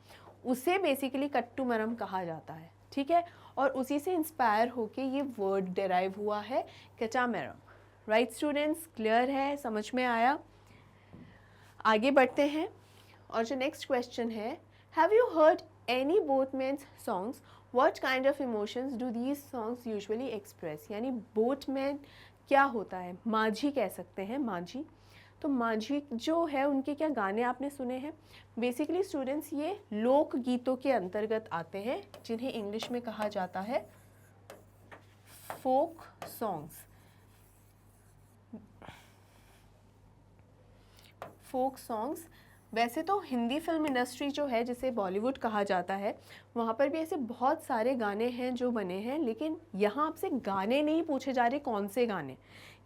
[SPEAKER 1] उसे बेसिकली कट्टुमरम कहा जाता है, ठीक है? और उसी से इंस्पायर होके ये वर्ड डेराइव हुआ है कैटामैरन, राइट स्टूडेंट्स? क्लियर है, समझ में आया? आगे बढ़ते हैं, और जो नेक्स्ट क्वेश्चन है, have you heard any boatman's songs? What kind of emotions do these songs usually express? यानी बोटमैन क्या होता है? माझी कह सकते हैं, माझी। तो माझी जो है, उनके क्या गाने आपने सुने हैं? बेसिकली स्टूडेंट्स ये लोक गीतों के अंतर्गत आते हैं, जिन्हें इंग्लिश में कहा जाता है फोक सॉन्ग्स। फोक सॉन्ग्स, वैसे तो हिंदी फिल्म इंडस्ट्री जो है, जिसे बॉलीवुड कहा जाता है, वहाँ पर भी ऐसे बहुत सारे गाने हैं जो बने हैं, लेकिन यहाँ आपसे गाने नहीं पूछे जा रहे कौन से गाने,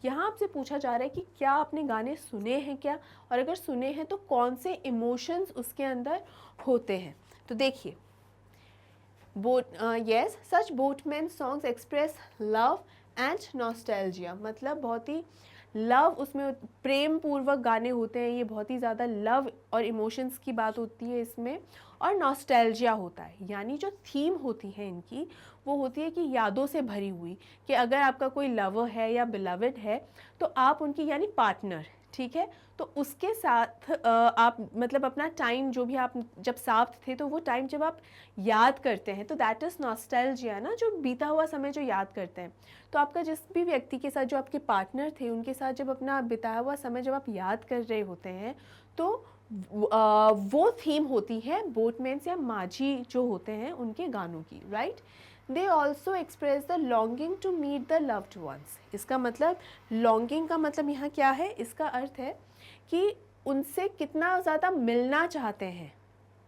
[SPEAKER 1] यहाँ आपसे पूछा जा रहा है कि क्या आपने गाने सुने हैं क्या, और अगर सुने हैं तो कौन से इमोशंस उसके अंदर होते हैं। तो देखिए, yes, such boatman songs express love and nostalgia, मतलब बहुत ही लव उसमें प्रेम पूर्वक गाने होते हैं, ये बहुत ही ज़्यादा लव और इमोशंस की बात होती है इसमें, और नॉस्टैल्जिया होता है, यानी जो थीम होती है इनकी वो होती है कि यादों से भरी हुई, कि अगर आपका कोई लवर है या बिलवड है तो आप उनकी यानी पार्टनर, ठीक है, तो उसके साथ आप मतलब अपना टाइम जो भी आप जब साथ थे तो वो टाइम जब आप याद करते हैं तो दैट इज़ नॉस्टैल्जिया ना, जो बीता हुआ समय जो याद करते हैं। तो आपका जिस भी व्यक्ति के साथ जो आपके पार्टनर थे उनके साथ जब अपना बिताया हुआ समय जब आप याद कर रहे होते हैं तो वो थीम होती है बोटमैन्स या माझी जो होते हैं उनके गानों की, right. They also express the longing to meet the loved ones. इसका मतलब लॉन्गिंग का मतलब यहाँ क्या है, इसका अर्थ है कि उनसे कितना ज़्यादा मिलना चाहते हैं,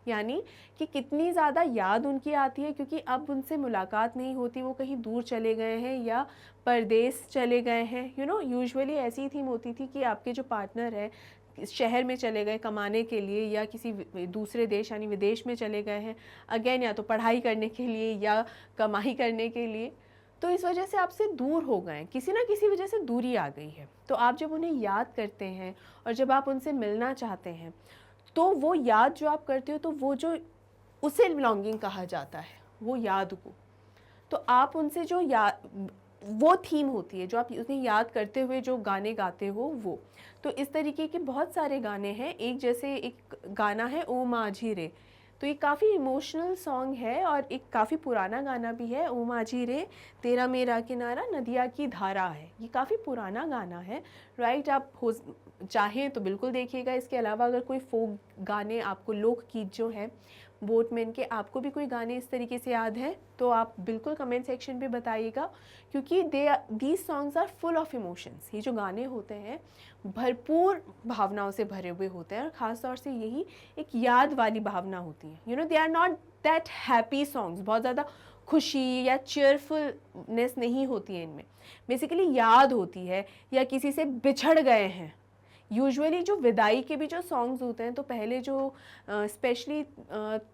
[SPEAKER 1] यानी कि कितनी ज़्यादा याद उनकी आती है, क्योंकि अब उनसे मुलाकात नहीं होती, वो कहीं दूर चले गए हैं या परदेश चले गए हैं। यूजुअली ऐसी थीम होती थी कि आपके जो पार्टनर है शहर में चले गए कमाने के लिए या किसी दूसरे देश यानी विदेश में चले गए हैं, अगेन या तो पढ़ाई करने के लिए या कमाई करने के लिए, तो इस वजह से आपसे दूर हो गए, किसी ना किसी वजह से दूरी आ गई है। तो आप जब उन्हें याद करते हैं और जब आप उनसे मिलना चाहते हैं तो वो याद जो आप करते हो तो वो जो उसे लॉन्गिंग कहा जाता है, वो याद को। तो आप उनसे जो याद, वो थीम होती है जो आप उन्हें याद करते हुए जो गाने गाते हो वो। तो इस तरीके के बहुत सारे गाने हैं, एक जैसे एक गाना है ओ माझी रे, तो ये काफ़ी इमोशनल सॉन्ग है और एक काफ़ी पुराना गाना भी है। ओ माझी रे तेरा मेरा किनारा नदिया की धारा है, ये काफ़ी पुराना गाना है, राइट। आप हो चाहें तो बिल्कुल देखिएगा। इसके अलावा अगर कोई फोक गाने आपको, लोकगीत जो है बोटमैन के, आपको भी कोई गाने इस तरीके से याद है तो आप बिल्कुल कमेंट सेक्शन पे बताइएगा, क्योंकि these songs are full of emotions. ये जो गाने होते हैं भरपूर भावनाओं से भरे हुए होते हैं और ख़ास तौर से यही एक याद वाली भावना होती है। They are not that happy songs, बहुत ज़्यादा खुशी या चेयरफुलनेस नहीं होती है इनमें, बेसिकली याद होती है या किसी से बिछड़ गए हैं। यूजुअली जो विदाई के भी जो सॉन्ग्स होते हैं तो पहले जो स्पेशली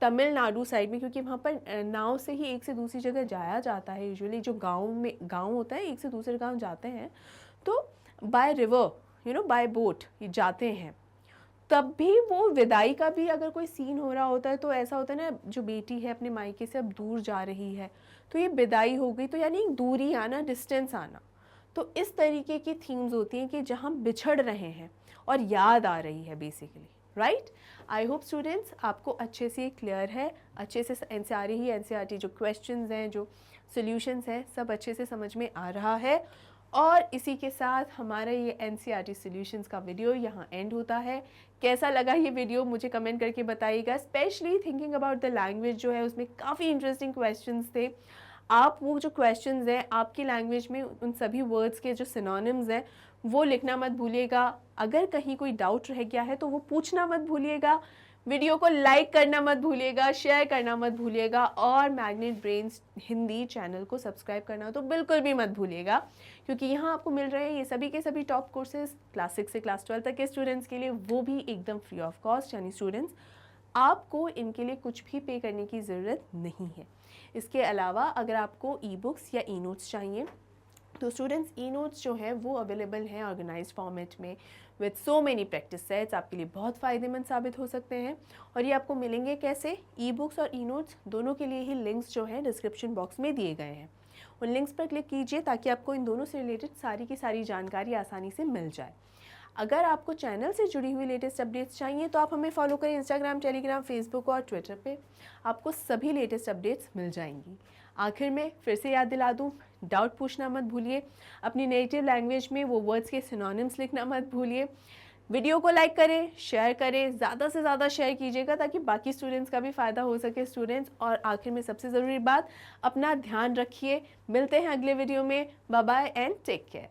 [SPEAKER 1] तमिलनाडु साइड में, क्योंकि वहाँ पर नाव से ही एक से दूसरी जगह जाया जाता है, यूजुअली जो गांव होता है एक से दूसरे गांव जाते हैं तो बाय रिवर बाय बोट जाते हैं, तब भी वो विदाई का भी अगर कोई सीन हो रहा होता है तो ऐसा होता है ना, जो बेटी है अपने मायके से अब दूर जा रही है तो ये विदाई हो गई, तो यानी दूरी आना, डिस्टेंस आना। तो इस तरीके की थीम्स होती हैं कि जहाँ बिछड़ रहे हैं और याद आ रही है basically, right. I hope students आपको अच्छे से क्लियर है, अच्छे से एनसीईआरटी जो क्वेश्चंस हैं, जो सॉल्यूशंस हैं, सब अच्छे से समझ में आ रहा है। और इसी के साथ हमारा ये एनसीईआरटी सॉल्यूशंस का वीडियो यहाँ एंड होता है। कैसा लगा ये वीडियो मुझे कमेंट करके बताइएगा। Specially thinking about the language जो है उसमें काफ़ी इंटरेस्टिंग क्वेश्चंस थे। आप वो जो क्वेश्चंस हैं आपकी लैंग्वेज में उन सभी वर्ड्स के जो सिनोनिम्स हैं वो लिखना मत भूलिएगा। अगर कहीं कोई डाउट रह गया है तो वो पूछना मत भूलिएगा। वीडियो को लाइक करना मत भूलिएगा, शेयर करना मत भूलिएगा और मैग्नेट ब्रेन्स हिंदी चैनल को सब्सक्राइब करना तो बिल्कुल भी मत भूलिएगा, क्योंकि यहाँ आपको मिल रहे हैं ये सभी के सभी टॉप कोर्सेज क्लास 6 से क्लास 12 तक के स्टूडेंट्स के लिए, वो भी एकदम फ्री ऑफ कॉस्ट। यानी स्टूडेंट्स आपको इनके लिए कुछ भी पे करने की ज़रूरत नहीं है। इसके अलावा अगर आपको ई बुक्स या ई नोट्स चाहिए तो स्टूडेंट्स ई नोट्स जो हैं वो अवेलेबल हैं ऑर्गेनाइज्ड फॉर्मेट में with so many practice sets, आपके लिए बहुत फ़ायदेमंद साबित हो सकते हैं। और ये आपको मिलेंगे कैसे? ई बुक्स और ई नोट्स दोनों के लिए ही लिंक्स जो हैं डिस्क्रिप्शन बॉक्स में दिए गए हैं, उन लिंक्स पर क्लिक कीजिए ताकि आपको इन दोनों से रिलेटेड सारी की सारी जानकारी आसानी से मिल जाए। अगर आपको चैनल से जुड़ी हुई लेटेस्ट अपडेट्स चाहिए तो आप हमें फॉलो करें इंस्टाग्राम, टेलीग्राम, फेसबुक और ट्विटर पे, आपको सभी लेटेस्ट अपडेट्स मिल जाएंगी। आखिर में फिर से याद दिला दूं, डाउट पूछना मत भूलिए, अपनी नेटिव लैंग्वेज में वो वर्ड्स के सिनोनिम्स लिखना मत भूलिए। वीडियो को लाइक करें, शेयर करें, ज़्यादा से ज़्यादा शेयर कीजिएगा ताकि बाकी स्टूडेंट्स का भी फ़ायदा हो सके स्टूडेंट्स। और आखिर में सबसे ज़रूरी बात, अपना ध्यान रखिए। मिलते हैं अगले वीडियो में। Bye bye and take care.